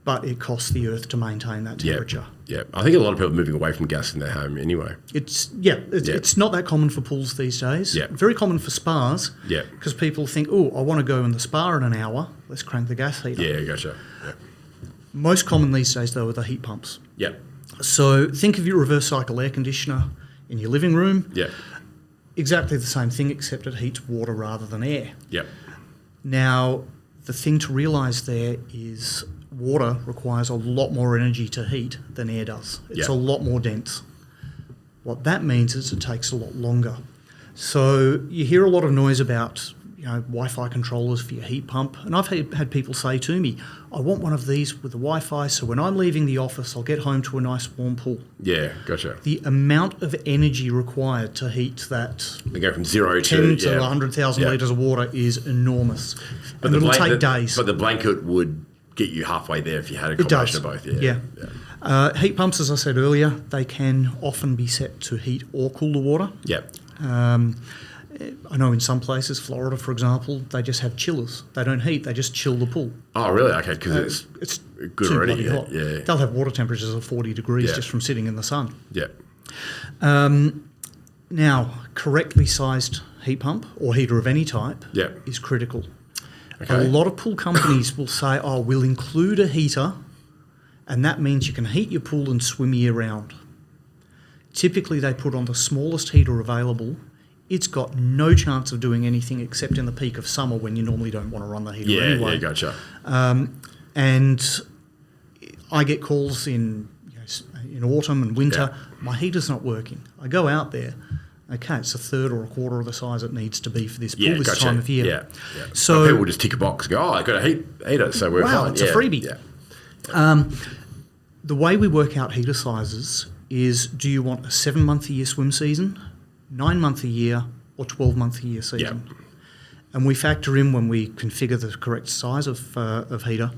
but it costs the earth to maintain that temperature. Yeah. I think a lot of people are moving away from gas in their home anyway. It's not that common for pools these days. Yeah. Very common for spas. Yeah. Because people think, oh, I want to go in the spa in an hour. Let's crank the gas heater. Yeah, gotcha. Yeah. Most common these days, though, are the heat pumps. Yeah. So think of your reverse cycle air conditioner in your living room. Yeah. Exactly the same thing, except it heats water rather than air. Yeah. Now, the thing to realise there is water requires a lot more energy to heat than air does. It's a lot more dense. What that means is it takes a lot longer. So you hear a lot of noise about Wi-Fi controllers for your heat pump. And I've had people say to me, I want one of these with the Wi-Fi so when I'm leaving the office, I'll get home to a nice warm pool. Yeah, gotcha. The amount of energy required to heat that They go from 0 10 to... to 100,000 litres of water is enormous. And it'll take days. But the blanket would get you halfway there if you had a combination of both. Yeah. Heat pumps, as I said earlier, they can often be set to heat or cool the water. Yeah. I know in some places, Florida, for example, they just have chillers. They don't heat; they just chill the pool. Oh, really? Okay, because it's good too already. bloody hot. Yeah. They'll have water temperatures of 40 degrees just from sitting in the sun. Yeah. Now, correctly sized heat pump or heater of any type is critical. Okay. A lot of pool companies will say, "Oh, we'll include a heater, and that means you can heat your pool and swim year round." Typically, they put on the smallest heater available. It's got no chance of doing anything except in the peak of summer when you normally don't want to run the heater anyway. Yeah, gotcha. And I get calls in autumn and winter. Yeah. My heater's not working. I go out there. Okay, it's a third or a quarter of the size it needs to be for this pool this time of year. Yeah. So people just tick a box and go, I've got a heater, so we're fine. It's a freebie. Yeah. The way we work out heater sizes is, do you want a 7-month-a-year swim season, 9-month-a-year, or 12-month-a-year season? Yeah. And we factor in when we configure the correct size of heater.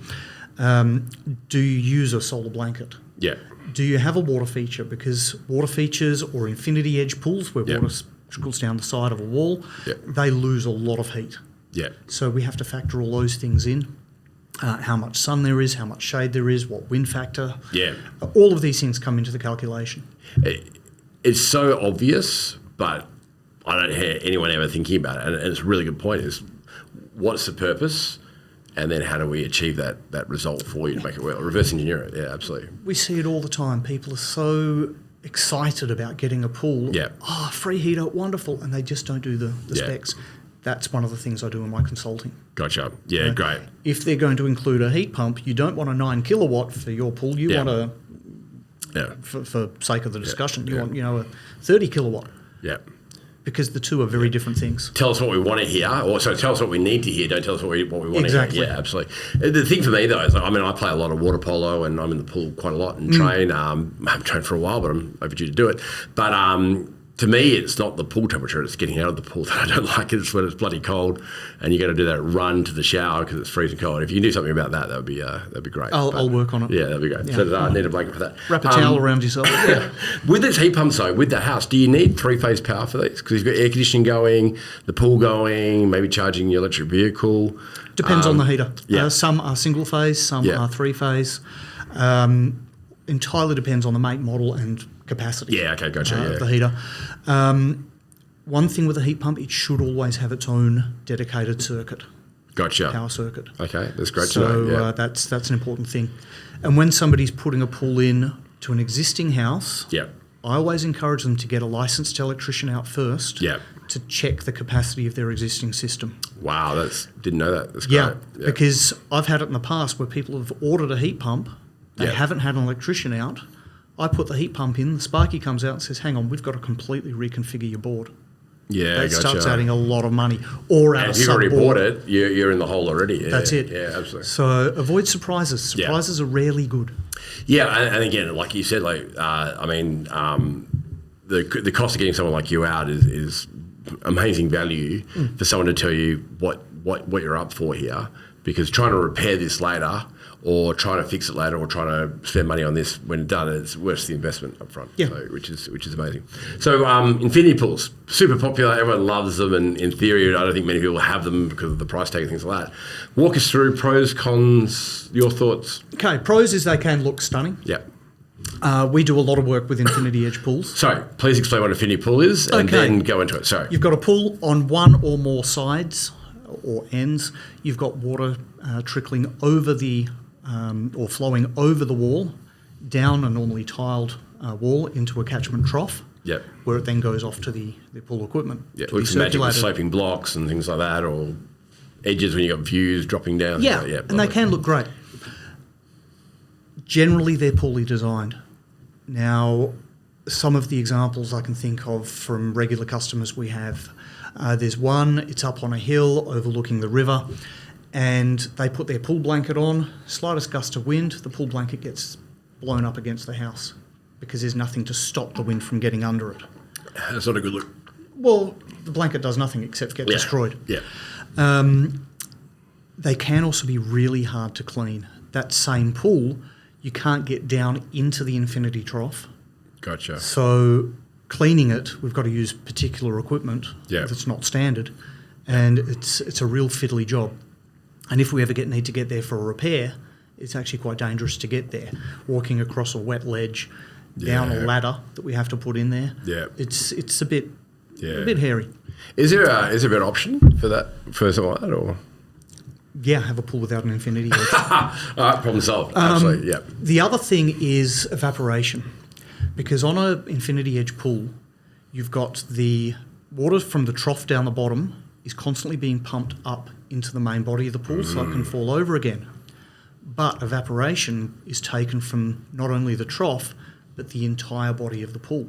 Do you use a solar blanket? Yeah. Do you have a water feature? Because water features or infinity edge pools where water trickles down the side of a wall, they lose a lot of heat. Yeah. So we have to factor all those things in. How much sun there is, how much shade there is, what wind factor. Yeah. All of these things come into the calculation. It's so obvious, but I don't hear anyone ever thinking about it. And it's a really good point is what's the purpose and then how do we achieve that result for you to make it work? Reverse engineer it. Yeah, absolutely. We see it all the time. People are so excited about getting a pool. Yeah. Oh, free heater, wonderful. And they just don't do the specs. That's one of the things I do in my consulting. Gotcha. Yeah, great. If they're going to include a heat pump, you don't want a 9 kilowatt for your pool. You want a, for sake of the discussion, you want a 30 kilowatt. Yeah. Because the two are very different things. Tell us what we want to hear, or so tell us what we need to hear. Don't tell us what we want to hear. Yeah, absolutely. The thing for me though is, I play a lot of water polo, and I'm in the pool quite a lot and train. I haven't trained for a while, but I'm overdue to do it. But to me, it's not the pool temperature; it's getting out of the pool that I don't like. It's when it's bloody cold, and you got to do that run to the shower because it's freezing cold. If you can do something about that, that'd be great. I'll work on it. Yeah, that'd be great. Yeah. So I need a blanket for that. Wrap a towel around yourself. Yeah. With these heat pumps though, with the house, do you need 3-phase power for these? Because you've got air conditioning going, the pool going, maybe charging your electric vehicle. Depends on the heater. Yeah. Some are single phase, some are 3-phase. Entirely depends on the make, model, and capacity. Yeah, okay, gotcha. Of the heater. One thing with a heat pump, it should always have its own dedicated circuit. Gotcha. Power circuit. Okay, that's great to know. So that's an important thing. And when somebody's putting a pool in to an existing house, I always encourage them to get a licensed electrician out first Yeah. to check the capacity of their existing system. Wow, didn't know that. That's Yeah, great. because I've had it in the past where people have ordered a heat pump, they Yeah. haven't had an electrician out. I put the heat pump in, the Sparky comes out and says, hang on, we've got to completely reconfigure your board. Yeah, That gotcha. starts adding a lot of money. Or And out if a you've already sub-board. bought it, you're in the hole already. Yeah, That's it. Yeah, absolutely. So avoid surprises. Surprises are rarely good. Yeah, and again, like you said, the cost of getting someone like you out is amazing value for someone to tell you what you're up for here, because trying to repair this later or trying to fix it later or trying to spend money on this when done, it's worth the investment up front. Yeah. So, which is amazing. So infinity pools, super popular, everyone loves them, and in theory I don't think many people have them because of the price tag and things like that. Walk us through pros, cons, your thoughts. Okay, pros is they can look stunning. Yeah. We do a lot of work with infinity edge pools. Sorry, please explain what an infinity pool is and Okay. then go into it. Sorry. You've got a pool on one or more sides or ends. You've got water trickling over the or flowing over the wall, down a normally tiled wall into a catchment trough, Yep. where it then goes off to the pool equipment Yeah, to we be can imagine with circulated. sloping blocks and things like that, or edges when you've got views dropping down. Yeah, So, and they can look great. Generally, they're poorly designed. Now, some of the examples I can think of from regular customers we have, there's one, it's up on a hill overlooking the river, and they put their pool blanket on, slightest gust of wind, the pool blanket gets blown up against the house because there's nothing to stop the wind from getting under it. That's not a good look. Well, the blanket does nothing except get destroyed. Yeah. They can also be really hard to clean. That same pool, you can't get down into the infinity trough. Gotcha. So cleaning it, we've got to use particular equipment that's not standard, and it's a real fiddly job. And if we ever need to get there for a repair, it's actually quite dangerous to get there. Walking across a wet ledge, down a ladder that we have to put in there. Yeah. It's a bit hairy. Is there a better option for that, for something like that, or? Yeah, have a pool without an infinity edge. All right, problem solved. Absolutely, yeah. The other thing is evaporation, because on an infinity edge pool, you've got the water from the trough down the bottom is constantly being pumped up into the main body of the pool so it can fall over again. But evaporation is taken from not only the trough, but the entire body of the pool.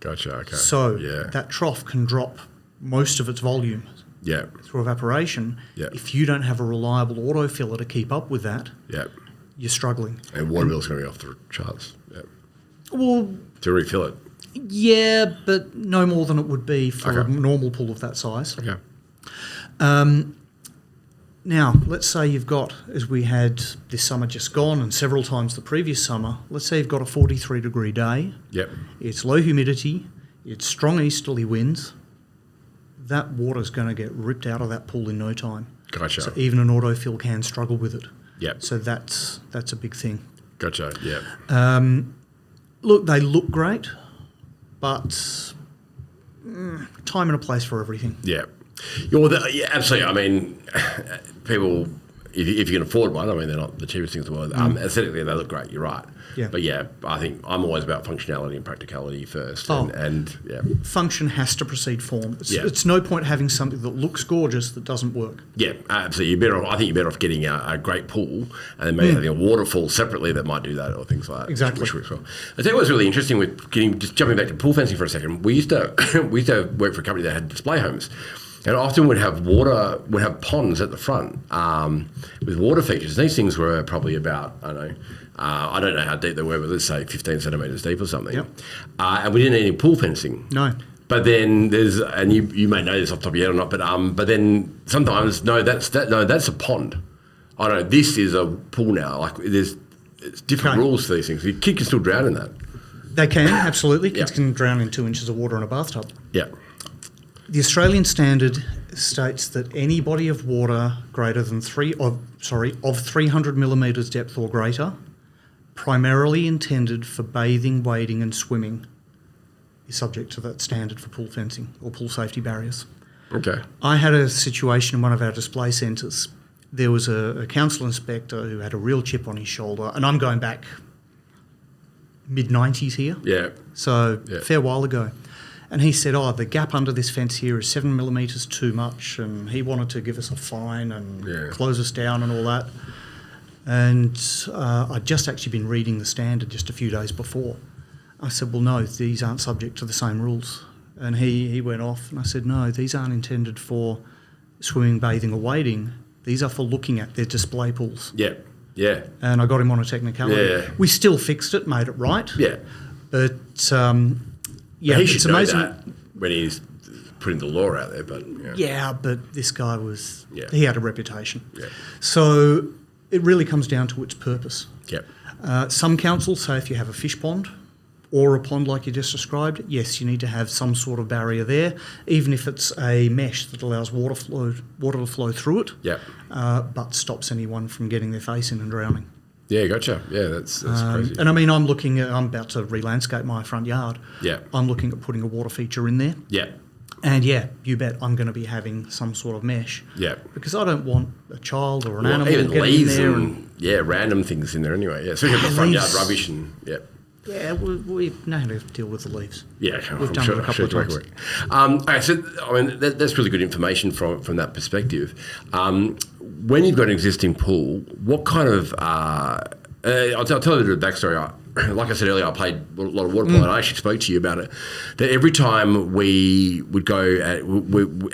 Gotcha, okay. So that trough can drop most of its volume through evaporation. Yeah. If you don't have a reliable autofiller to keep up with that, you're struggling. And water bill's going to be off the charts. Yeah. Well, To refill it. yeah, but no more than it would be for a normal pool of that size. Okay. Now, let's say you've got, as we had this summer just gone and several times the previous summer, let's say you've got a 43-degree day. Yep. It's low humidity. It's strong easterly winds. That water's going to get ripped out of that pool in no time. Gotcha. So even an autofill can struggle with it. Yep. So that's a big thing. Gotcha, yeah. Look, they look great, but time and a place for everything. Yeah. Yeah, absolutely. I mean, people, if you can afford one, I mean, they're not the cheapest things in the world. Aesthetically, they look great, you're right. Yeah. But yeah, I think I'm always about functionality and practicality first. Oh. And yeah. Function has to precede form. It's Yeah. no point having something that looks gorgeous that doesn't work. Yeah, absolutely. I think you're better off getting a great pool and then maybe having a waterfall separately that might do that or things like that. Exactly. Which works well. I tell you what's really interesting with just jumping back to pool fencing for a second. We used to work for a company that had display homes. And often would have ponds at the front with water features. These things were probably about, I don't know how deep they were, but let's say 15 centimetres deep or something. Yep. And we didn't need any pool fencing. No. But then there's, and you may know this off the top of your head or not, but then sometimes, that's a pond. I don't know, this is a pool now. Like it's different rules for these things. Your kid can still drown in that. They can, absolutely. Kids Yep. can drown in 2 inches of water in a bathtub. Yeah. The Australian standard states that any body of water greater than 300 millimetres depth or greater, primarily intended for bathing, wading and swimming, is subject to that standard for pool fencing or pool safety barriers. Okay. I had a situation in one of our display centres. There was a council inspector who had a real chip on his shoulder, and I'm going back mid-90s here. Yeah. So a fair while ago. And he said, the gap under this fence here is 7 millimetres too much, and he wanted to give us a fine and close us down and all that. And I'd just actually been reading the standard just a few days before. I said, well, no, these aren't subject to the same rules. And he went off, and I said, no, these aren't intended for swimming, bathing or wading. These are for looking at. They're display pools. Yeah, yeah. And I got him on a technicality. Yeah. We still fixed it, made it right. Yeah. But, he should it's know amazing. that when he's putting the law out there, but... Yeah, but this guy was... Yeah. He had a reputation. Yeah. So it really comes down to its purpose. Yep. Some councils say if you have a fish pond or a pond like you just described, yes, you need to have some sort of barrier there, even if it's a mesh that allows water to flow through it, Yep. but stops anyone from getting their face in and drowning. Yeah, gotcha. Yeah, that's crazy. And I mean, I'm about to re-landscape my front yard. Yeah. I'm looking at putting a water feature in there. Yeah. And yeah, you bet I'm going to be having some sort of mesh. Yeah. Because I don't want a child or an Well, animal even getting leaves in there. and random things in there anyway. Yeah, especially the front yard leaves. rubbish and Yeah, we know how to deal with the leaves. Yeah, We've done it a couple of times. Okay, so I mean that's really good information from that perspective. When you've got an existing pool, what kind of I'll tell you a bit of the backstory. Like I said earlier, I played a lot of water polo, and I actually spoke to you about it. That every time we would go,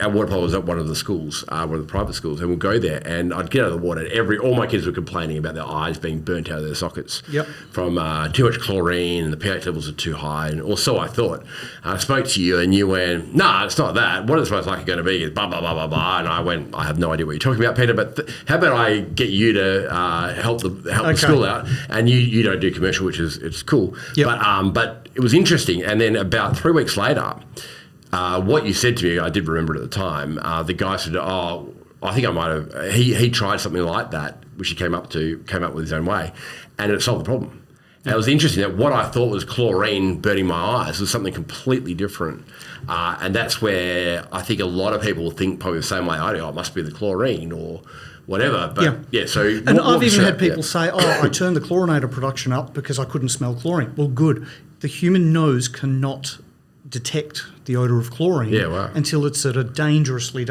our water polo was at one of the schools, one of the private schools, and we'd go there, and I'd get out of the water. All my kids were complaining about their eyes being burnt out of their sockets from too much chlorine, and the pH levels are too high, or so I thought. I spoke to you, and you went, "No, it's not that. What it's most likely going to be is blah blah blah blah blah." And I went, "I have no idea what you're talking about, Peter. But how about I get you to help the school out, and you don't do commercial, which is." It's cool, but it was interesting. And then about 3 weeks later, what you said to me, I did remember it at the time. The guy said, "Oh, I think I might have." He tried something like that, which he came up with his own way, and it solved the problem. And it was interesting that what I thought was chlorine burning my eyes was something completely different. And that's where I think a lot of people think probably the same way I do. Oh, it must be the chlorine or whatever. But so... And I've even had people say, I turned the chlorinator production up because I couldn't smell chlorine. Well, good. The human nose cannot detect the odour of chlorine until it's at a dangerously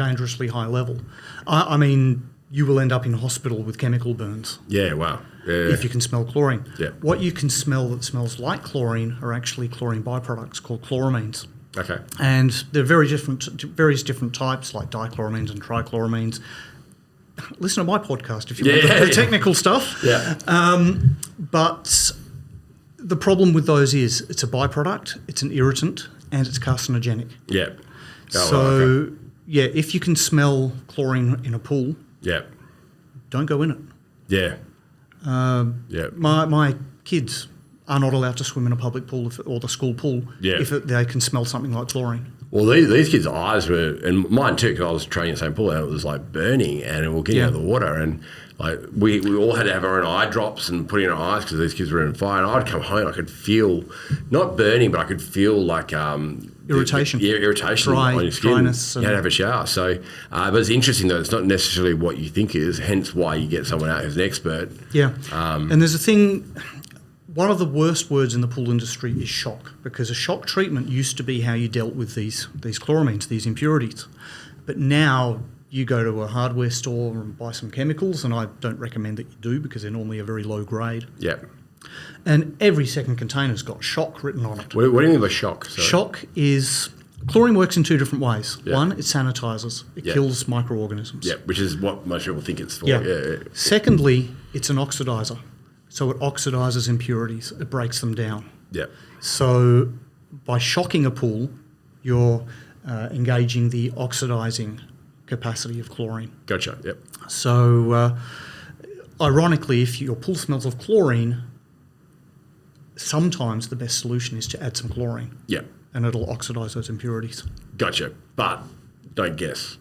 high level. I mean, you will end up in hospital with chemical burns. Yeah, wow. If you can smell chlorine. Yeah. What you can smell that smells like chlorine are actually chlorine byproducts called chloramines. Okay. And they're various different types like dichloramines and trichloramines. Listen to my podcast if you want the technical stuff. Yeah. But the problem with those is it's a byproduct, it's an irritant, and it's carcinogenic. Yeah. If you can smell chlorine in a pool, don't go in it. Yeah. My kids are not allowed to swim in a public pool or the school pool if they can smell something like chlorine. Well, these kids' eyes were, and mine too, because I was training the same pool, and it was like burning, and we're getting out of the water, and like we all had to have our own eye drops and put in our eyes because these kids were in fire. And I'd come home, I could feel not burning, but I could feel like irritation, irritation on your skin. Dryness, you had to have a shower. So, but it's interesting though; it's not necessarily what you think it is. Hence, why you get someone out who's an expert. Yeah, and there's a thing. One of the worst words in the pool industry is shock, because a shock treatment used to be how you dealt with these chloramines, these impurities. But now you go to a hardware store and buy some chemicals, and I don't recommend that you do because they're normally a very low grade. Yeah. And every second container's got shock written on it. What do you mean by shock? Sorry. Shock is... Chlorine works in two different ways. Yeah. One, it sanitizes. It kills microorganisms. Yeah, which is what most people think it's for. Yeah. Secondly, it's an oxidizer. So it oxidizes impurities. It breaks them down. Yeah. So by shocking a pool, you're engaging the oxidizing capacity of chlorine. Gotcha. Yep. So ironically, if your pool smells of chlorine, sometimes the best solution is to add some chlorine. Yeah. And it'll oxidize those impurities. Gotcha. But don't guess.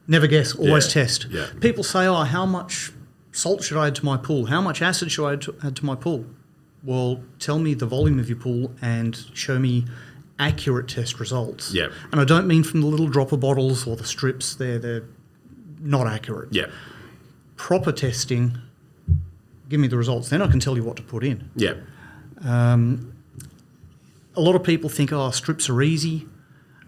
Never guess. Always test. Yeah. People say, how much salt should I add to my pool? How much acid should I add to my pool? Well, tell me the volume of your pool and show me accurate test results. Yeah. And I don't mean from the little dropper bottles or the strips. They're not accurate. Yeah. Proper testing, give me the results. Then I can tell you what to put in. Yeah. a lot of people think, strips are easy.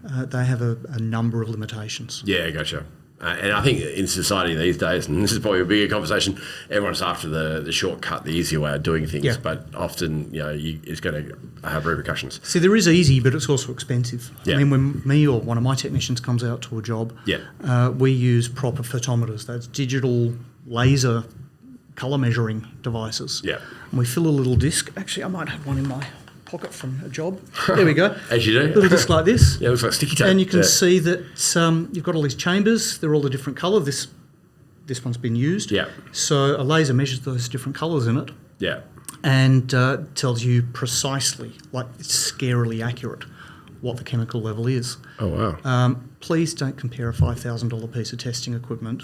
They have a number of limitations. Yeah, gotcha. And I think in society these days, and this is probably a bigger conversation, everyone's after the shortcut, the easier way of doing things. Yeah. But often, it's going to have repercussions. See, there is easy, but it's also expensive. Yeah. I mean, when me or one of my technicians comes out to a job, we use proper photometers. That's digital laser colour measuring devices. Yeah. And we fill a little disc. Actually, I might have one in my pocket from a job. There we go. As you do. Little disc like this. Yeah, it looks like sticky tape. And you can see that you've got all these chambers. They're all a different colour. This one's been used. Yeah. So a laser measures those different colours in it. Yeah. And tells you precisely, like it's scarily accurate, what the chemical level is. Oh, wow. Please don't compare a $5,000 piece of testing equipment,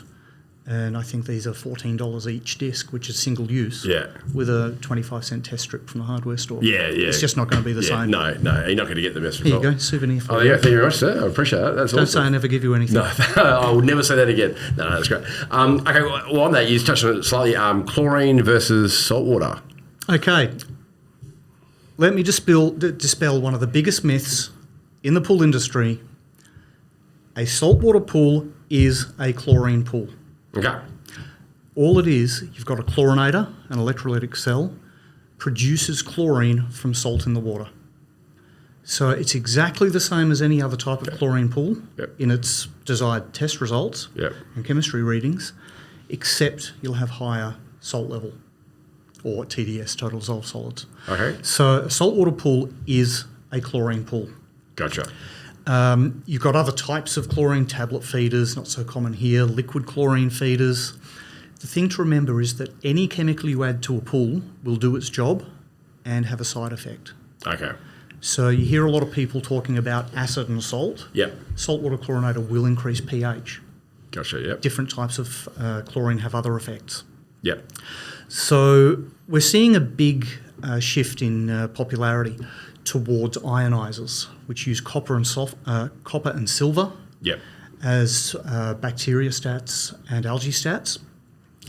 and I think these are $14 each disc, which is single use, with a 25-cent test strip from the hardware store. Yeah. It's just not going to be the same. No, you're not going to get the best Here result. you go, souvenir for Oh, you. yeah, thank you very much, sir. I appreciate that. That's Don't awesome. say I never give you anything. No, I would never say that again. No, that's great. Okay, well, on that, you touched on it slightly. Chlorine versus saltwater. Okay. Let me dispel one of the biggest myths in the pool industry. A saltwater pool is a chlorine pool. Okay. All it is, you've got a chlorinator, an electrolytic cell, produces chlorine from salt in the water. So it's exactly the same as any other type of chlorine pool in its desired test results and chemistry readings, except you'll have higher salt level, or TDS, total dissolved solids. Okay. So a saltwater pool is a chlorine pool. Gotcha. You've got other types of chlorine, tablet feeders, not so common here, liquid chlorine feeders. The thing to remember is that any chemical you add to a pool will do its job and have a side effect. Okay. So you hear a lot of people talking about acid and salt. Yep. Saltwater chlorinator will increase pH. Gotcha, yep. Different types of chlorine have other effects. Yep. So we're seeing a big shift in popularity towards ionisers, which use copper and silver as bacteriostats and algae stats.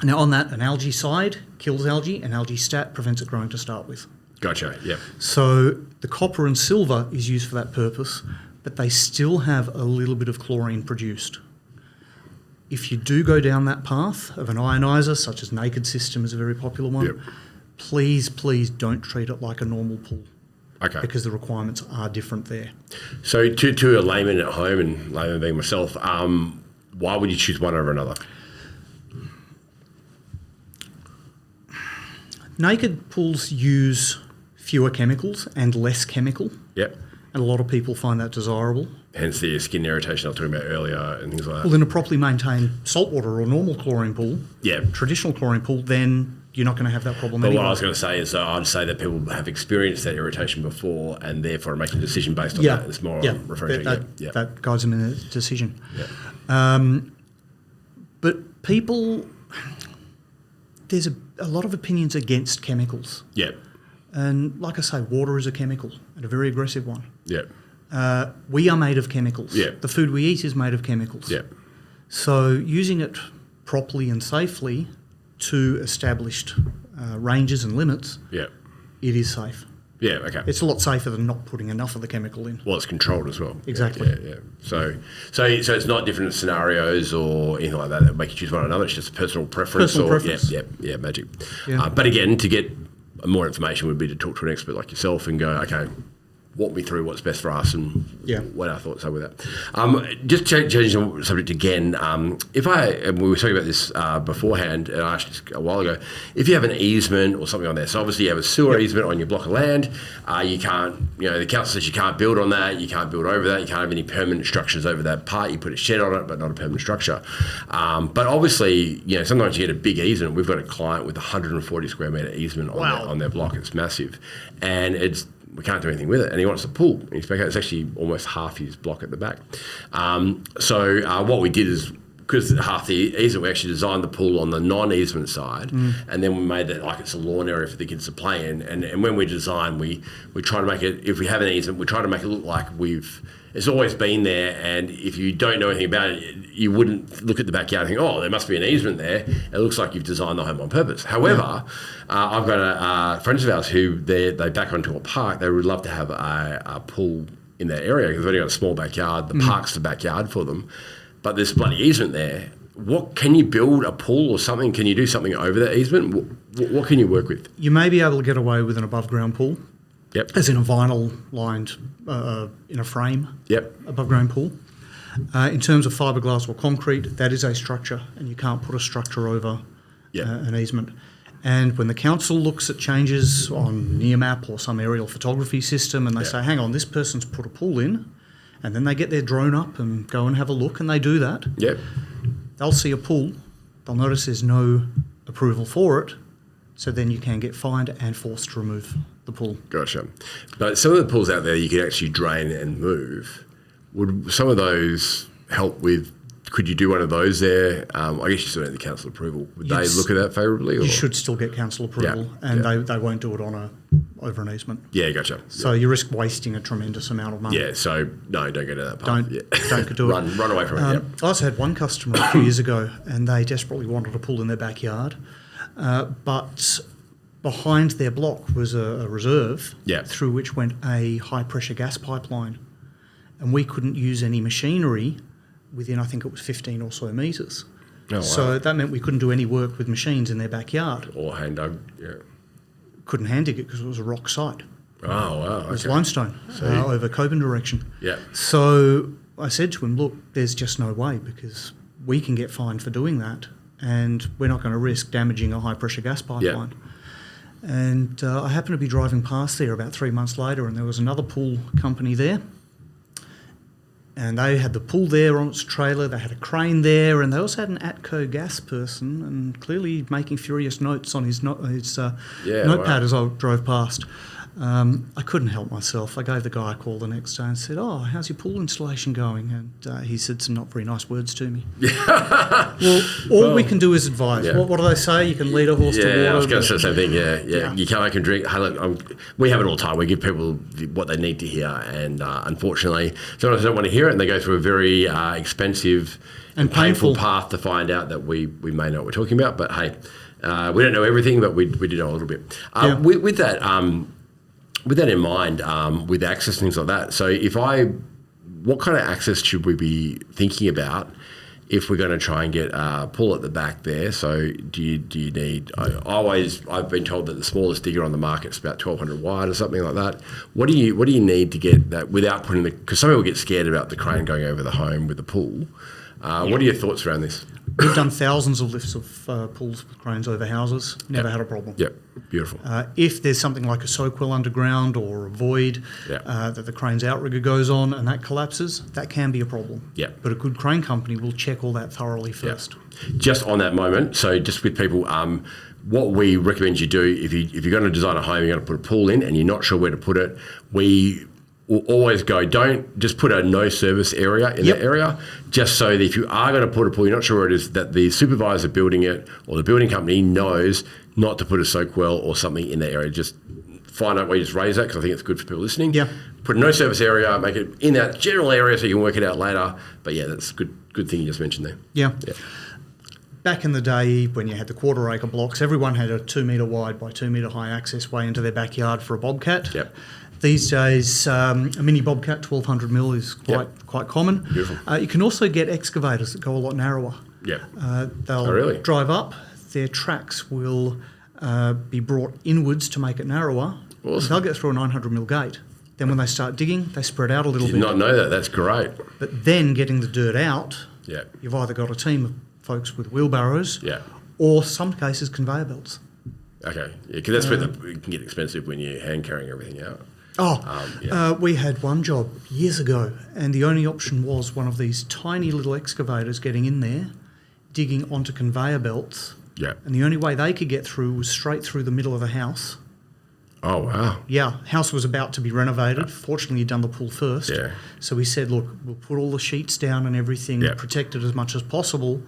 Now on that, an algae side kills algae, an algae stat prevents it growing to start with. Gotcha, yep. So the copper and silver is used for that purpose, but they still have a little bit of chlorine produced. If you do go down that path of an ioniser, such as Naked System is a very popular one, please don't treat it like a normal pool. Okay. Because the requirements are different there. So to a layman at home, and layman being myself, why would you choose one over another? Naked pools use fewer chemicals and less chemical. Yep. And a lot of people find that desirable. Hence the skin irritation I was talking about earlier and things like that. Well, in a properly maintained saltwater or normal chlorine pool, Yeah. traditional chlorine pool, then you're not going to have that problem But anyway. what I was going to say is I'd say that people have experienced that irritation before and therefore are making a decision based on that. It's more referring to that guides them in a decision. Yeah. But people, there's a lot of opinions against chemicals. Yeah. And like I say, water is a chemical and a very aggressive one. Yeah. We are made of chemicals. Yeah. The food we eat is made of chemicals. Yeah. So using it properly and safely to established ranges and limits, Yeah. it is safe. Yeah, okay. It's a lot safer than not putting enough of the chemical in. Well, it's controlled as well. Exactly. Yeah. So it's not different scenarios or anything like that make you choose one or another. It's just a personal preference. Personal preference. Yeah, magic. Yeah. But again, to get more information would be to talk to an expert like yourself and go, okay, walk me through what's best for us and what our thoughts are with that. Just changing the subject again, we were talking about this beforehand, and I asked this a while ago, if you have an easement or something on there, so obviously you have a sewer easement on your block of land, you can't, the council says you can't build on that, you can't build over that, you can't have any permanent structures over that part, you put a shed on it, but not a permanent structure. But obviously, sometimes you get a big easement. We've got a client with 140 square metre easement on their block. It's massive. And we can't do anything with it, and he wants a pool. It's actually almost half his block at the back. So what we did is because half the easement, we actually designed the pool on the non-easement side, and then we made that like it's a lawn area for the kids to play in. And when we design, we try to make it, if we have an easement, we try to make it look like it's always been there. And if you don't know anything about it, you wouldn't look at the backyard and think, oh, there must be an easement there. It looks like you've designed the home on purpose. However, I've got friends of ours who they back onto a park. They would love to have a pool in that area because they've only got a small backyard. The park's the backyard for them. But there's bloody easement there. What can you build a pool or something? Can you do something over that easement? What can you work with? You may be able to get away with an above ground pool. Yep. As in a vinyl lined in a frame. Yep. Above ground pool. In terms of fibreglass or concrete, that is a structure, and you can't put a structure over an easement. And when the council looks at changes on Nearmap or some aerial photography system, and they say, "Hang on, this person's put a pool in." And then they get their drone up and go and have a look, and they do that. Yep. They'll see a pool. They'll notice there's no approval for it. So then you can get fined and forced to remove the pool. Gotcha. But some of the pools out there you can actually drain and move. Would some of those help with? Could you do one of those there? I guess you still need the council approval. Would they look at that favourably? You should still get council approval, and they won't do it on over an easement. Yeah, gotcha. So you risk wasting a tremendous amount of money. Yeah, so no, don't go to that part. Don't do it. Run away from it. I also had one customer a few years ago, and they desperately wanted a pool in their backyard, but behind their block was a reserve through which went a high-pressure gas pipeline, and we couldn't use any machinery within, I think it was 15 or so metres. Oh, wow. So that meant we couldn't do any work with machines in their backyard. Or hand dug, Couldn't hand dig it because it was a rock site. Oh, wow. It was limestone over Coburn direction. Yeah. So I said to him, look, there's just no way because we can get fined for doing that and we're not going to risk damaging a high-pressure gas pipeline. Yeah. And I happened to be driving past there about 3 months later, and there was another pool company there. And they had the pool there on its trailer, they had a crane there, and they also had an ATCO gas person, and clearly making furious notes on his notepad as I drove past. I couldn't help myself. I gave the guy a call the next day and said, "Oh, how's your pool installation going?" And he said some not very nice words to me. Well, all we can do is advise. Yeah. What do they say? You can lead a horse to water. Yeah, I was going to say the same thing. Yeah. You can't make them drink. Hey, look, we have it all the time. We give people what they need to hear, and unfortunately, sometimes they don't want to hear it, and they go through a very expensive and painful path to find out that we may know what we're talking about. But hey, we don't know everything, but we do know a little bit. With that. With that in mind, with access and things like that, so what kind of access should we be thinking about if we're going to try and get a pool at the back there? So do you need? I've been told that the smallest digger on the market is about 1,200 wide or something like that. What do you need to get that without putting because some people get scared about the crane going over the home with the pool. What are your thoughts around this? We've done thousands of lifts of pools with cranes over houses. Never had a problem. Yep, beautiful. If there's something like a soak well underground or a void that the crane's outrigger goes on and that collapses, that can be a problem. Yep. But a good crane company will check all that thoroughly first. Yep. Just on that moment, so just with people, what we recommend you do, if you're going to design a home, you're going to put a pool in and you're not sure where to put it, we will always go, don't just put a no service area in that area, just so that if you are going to put a pool, you're not sure where it is, that the supervisor building it or the building company knows not to put a soak well or something in that area. Just find out where you just raise that, because I think it's good for people listening. Yeah. Put a no service area, make it in that general area so you can work it out later. But yeah, that's a good thing you just mentioned there. Yeah. Back in the day when you had the quarter acre blocks, everyone had a 2 metre wide by 2 metre high access way into their backyard for a bobcat. Yep. These days, a mini bobcat, 1,200 mil, is quite common. Beautiful. You can also get excavators that go a lot narrower. Yeah. They'll drive up. Their tracks will be brought inwards to make it narrower. Awesome. They'll get through a 900 mil gate. Then when they start digging, they spread out a little bit. Did not know that. That's great. But then getting the dirt out, you've either got a team of folks with wheelbarrows or some cases conveyor belts. Okay. Yeah, because that's where it can get expensive when you're hand carrying everything out. We had one job years ago, and the only option was one of these tiny little excavators getting in there, digging onto conveyor belts. Yeah. And the only way they could get through was straight through the middle of the house Oh, wow. Yeah, house was about to be renovated. Fortunately, he'd done the pool first. Yeah. So we said, look, we'll put all the sheets down and everything, protect it as much as possible,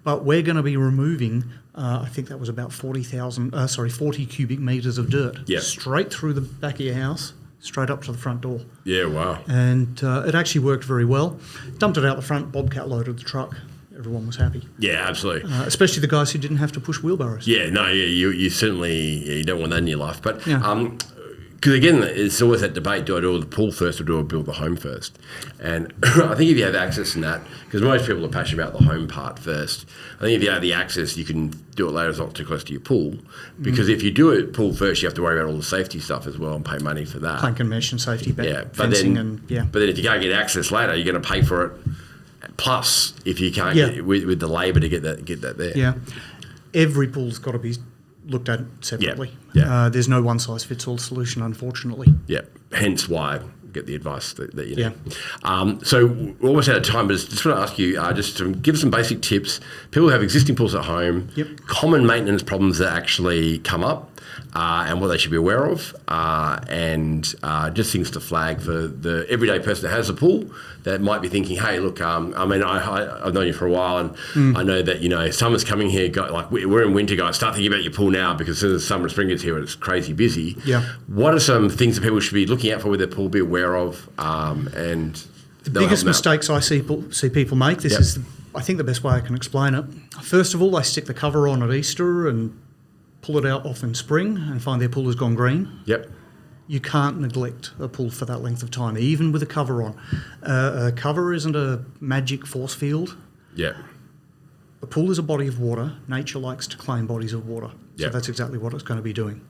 but we're going to be removing, I think that was about 40 cubic metres of dirt, straight through the back of your house, straight up to the front door. Yeah, wow. And it actually worked very well. Dumped it out the front, Bobcat loaded the truck. Everyone was happy. Yeah, absolutely. Especially the guys who didn't have to push wheelbarrows. Yeah, no, you certainly you don't want that in your life. But because again, it's always that debate: do I do the pool first or do I build the home first? And I think if you have access in that, because most people are passionate about the home part first. I think if you have the access, you can do it later. It's not too close to your pool. Because if you do it pool first, you have to worry about all the safety stuff as well and pay money for that. Plank and mesh and safety, fencing But then if you can't get access later, you're going to pay for it. Plus, if you can't get with the labour to get that there. Yeah. Every pool's got to be looked at separately. There's no one-size-fits-all solution, unfortunately. Yeah. Hence why get the advice that you need. So we're almost out of time, but just want to ask you just to give some basic tips. People who have existing pools at home, common maintenance problems that actually come up, and what they should be aware of, and just things to flag for the everyday person that has a pool that might be thinking, hey, look, I mean, I've known you for a while, and I know that, summer's coming here, we're in winter, guys, start thinking about your pool now, because as soon as summer and spring gets here, it's crazy busy. Yeah. What are some things that people should be looking out for with their pool, be aware of, and the biggest mistakes I see people make, this is, I think, the best way I can explain it. First of all, they stick the cover on at Easter and pull it out off in spring and find their pool has gone green. Yep. You can't neglect a pool for that length of time, even with a cover on. A cover isn't a magic force field. Yeah. A pool is a body of water. Nature likes to claim bodies of water. So that's exactly what it's going to be doing.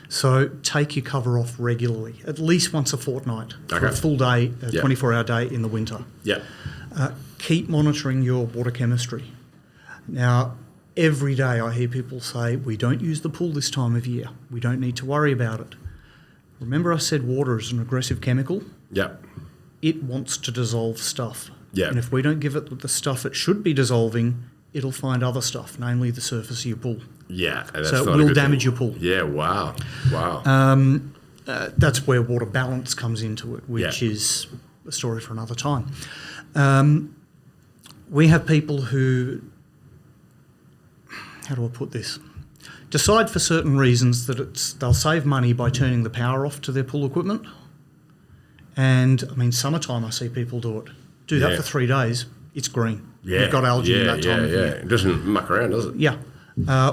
So take your cover off regularly, at least once a fortnight, for a full day, a 24-hour day in the winter. Yeah. Keep monitoring your water chemistry. Now, every day I hear people say, we don't use the pool this time of year. We don't need to worry about it. Remember I said water is an aggressive chemical? Yeah. It wants to dissolve stuff. Yeah. And if we don't give it the stuff it should be dissolving, it'll find other stuff, namely the surface of your pool. Yeah. And so it will damage your pool. Yeah, wow. That's where water balance comes into it, which is a story for another time. We have people who, how do I put this? Decide for certain reasons that they'll save money by turning the power off to their pool equipment. And, I mean, summertime I see people do it. Do that for 3 days, it's green. Yeah. You've got algae in that time of year. It doesn't muck around, does it? Yeah.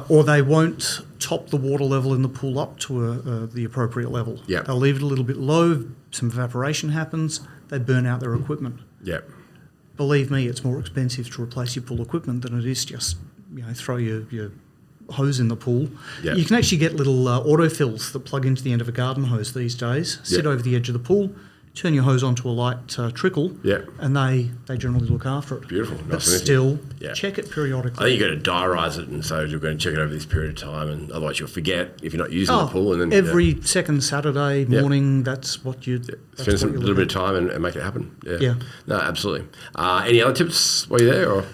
Or they won't top the water level in the pool up to the appropriate level. Yeah. They'll leave it a little bit low, some evaporation happens, they burn out their equipment. Yeah. Believe me, it's more expensive to replace your pool equipment than it is just, throw your hose in the pool. Yeah. You can actually get little autofills that plug into the end of a garden hose these days, sit over the edge of the pool, turn your hose onto a light trickle, and they generally look after it. Beautiful. But still, check it periodically. I think you've got to diarise it, and so you're going to check it over this period of time, and otherwise you'll forget if you're not using the pool. And then every second Saturday morning, that's what you spend a little bit of time and make it happen. Yeah. No, absolutely. Any other tips while you're there? Or?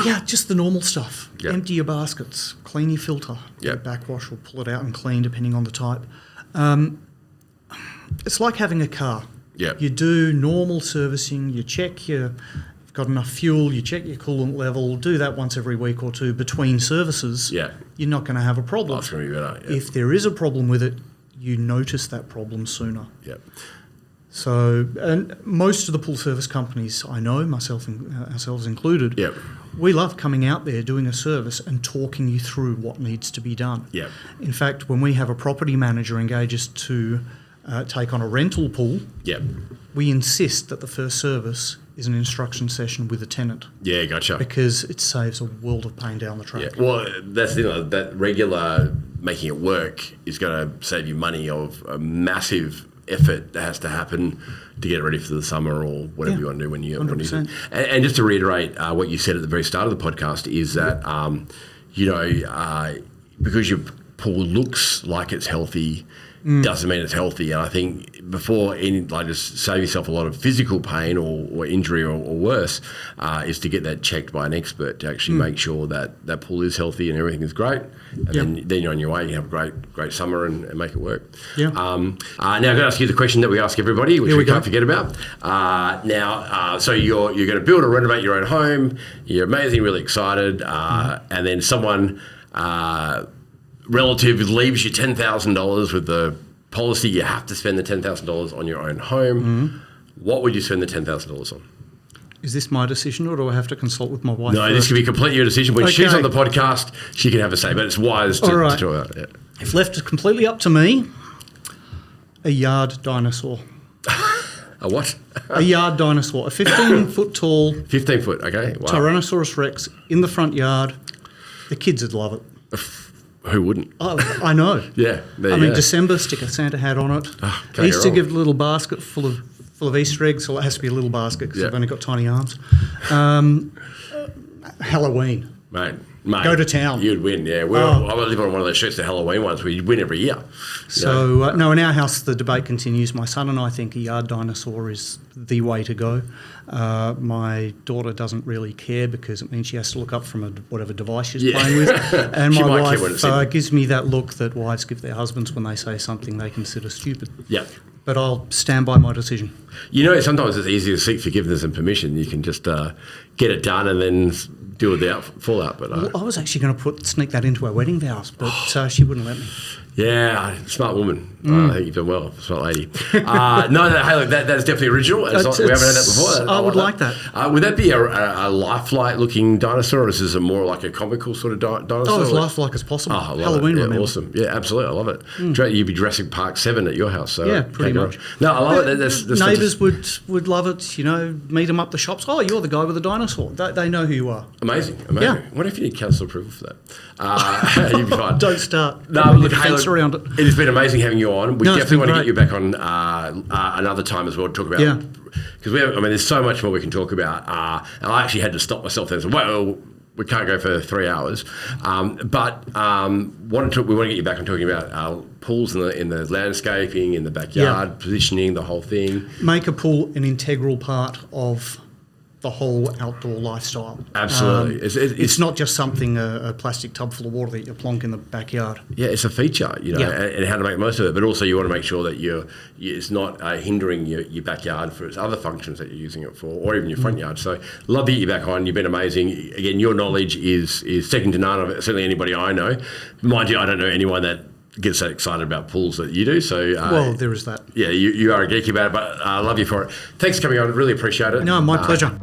Yeah, just the normal stuff. Yep. Empty your baskets, clean your filter. Yep. Backwash will pull it out and clean depending on the type. It's like having a car. Yep. You do normal servicing, you check you've got enough fuel, you check your coolant level, do that once every week or two between services. Yeah. You're not going to have a problem. That's going to be better. Yep. If there is a problem with it, you notice that problem sooner. Yep. So, and most of the pool service companies I know, ourselves included, we love coming out there, doing a service and talking you through what needs to be done. Yep. In fact, when we have a property manager engage us to take on a rental pool, we insist that the first service is an instruction session with a tenant. Yeah, gotcha. Because it saves a world of pain down the track. Yeah. Well, that's the thing, that regular making it work is going to save you money of a massive effort that has to happen to get ready for the summer or whatever you want to do when you use it. And just to reiterate what you said at the very start of the podcast is that, because your pool looks like it's healthy, doesn't mean it's healthy. And I think before just save yourself a lot of physical pain or injury or worse, is to get that checked by an expert to actually make sure that that pool is healthy and everything is great. And then you're on your way. You have a great summer and make it work. Yeah. Now I'm going to ask you the question that we ask everybody, which we can't forget about. So you're going to build or renovate your own home. You're amazing, really excited, and then someone relative leaves you $10,000 with the policy you have to spend the $10,000 on your own home. What would you spend the $10,000 on? Is this my decision, or do I have to consult with my wife? No, first? this can be completely your decision. When she's on the podcast, she can have a say, but it's wise to talk about it. If left completely up to me, a yard dinosaur. A what? A yard dinosaur, a 15-foot tall 15 foot, okay. Wow. Tyrannosaurus Rex in the front yard. The kids would love it. Who wouldn't? Oh, I know. Yeah. I mean, December, stick a Santa hat on it. Easter, give it a little basket full of Easter eggs. So it has to be a little basket because I've only got tiny arms. Halloween. Mate, go to town. You'd win, yeah. I live on one of those shoots, the Halloween ones, where you win every year. So, no, in our house, the debate continues. My son and I think a yard dinosaur is the way to go. My daughter doesn't really care because it means she has to look up from whatever device she's playing with. And my wife gives me that look that wives give their husbands when they say something they consider stupid. Yeah. But I'll stand by my decision. You know, sometimes it's easier to seek forgiveness and permission. You can just get it done and then deal with the fallout. But I was actually going to sneak that into our wedding vows, but she wouldn't let me. Yeah, smart woman. I think you've done well, smart lady. Hey, look, that is definitely original. We haven't had that before. I would like that. Would that be a lifelike looking dinosaur, or is this more like a comical sort of dinosaur? Oh, as lifelike as possible. Oh, Halloween, it. Yeah, awesome. Yeah, absolutely. I love it. You'd be Jurassic Park 7 at your house. So yeah, pretty much. No, I love it. That's neighbours would love it. You know, meet them up the shops. Oh, you're the guy with the dinosaur. They know who you are. Amazing. Yeah. What if you need council approval for that? You'd be fine. Don't start. No, look, around it. It has been amazing having you on. We definitely want to get you back on another time as well to talk about. Yeah. Because there's so much more we can talk about. And I actually had to stop myself there. So, well, we can't go for 3 hours. But we want to get you back on talking about pools in the landscaping, in the backyard, positioning, the whole thing. Make a pool an integral part of the whole outdoor lifestyle. Absolutely. It's not just something, a plastic tub full of water that you plonk in the backyard. Yeah, it's a feature, and how to make the most of it. But also you want to make sure that it's not hindering your backyard for its other functions that you're using it for, or even your front yard. So love to get you back on. You've been amazing. Again, your knowledge is second to none of it. Certainly anybody I know. Mind you, I don't know anyone that gets that excited about pools that you do. So well, there is that. Yeah, you are a geek about it, but I love you for it. Thanks for coming on. Really appreciate it. No, my pleasure.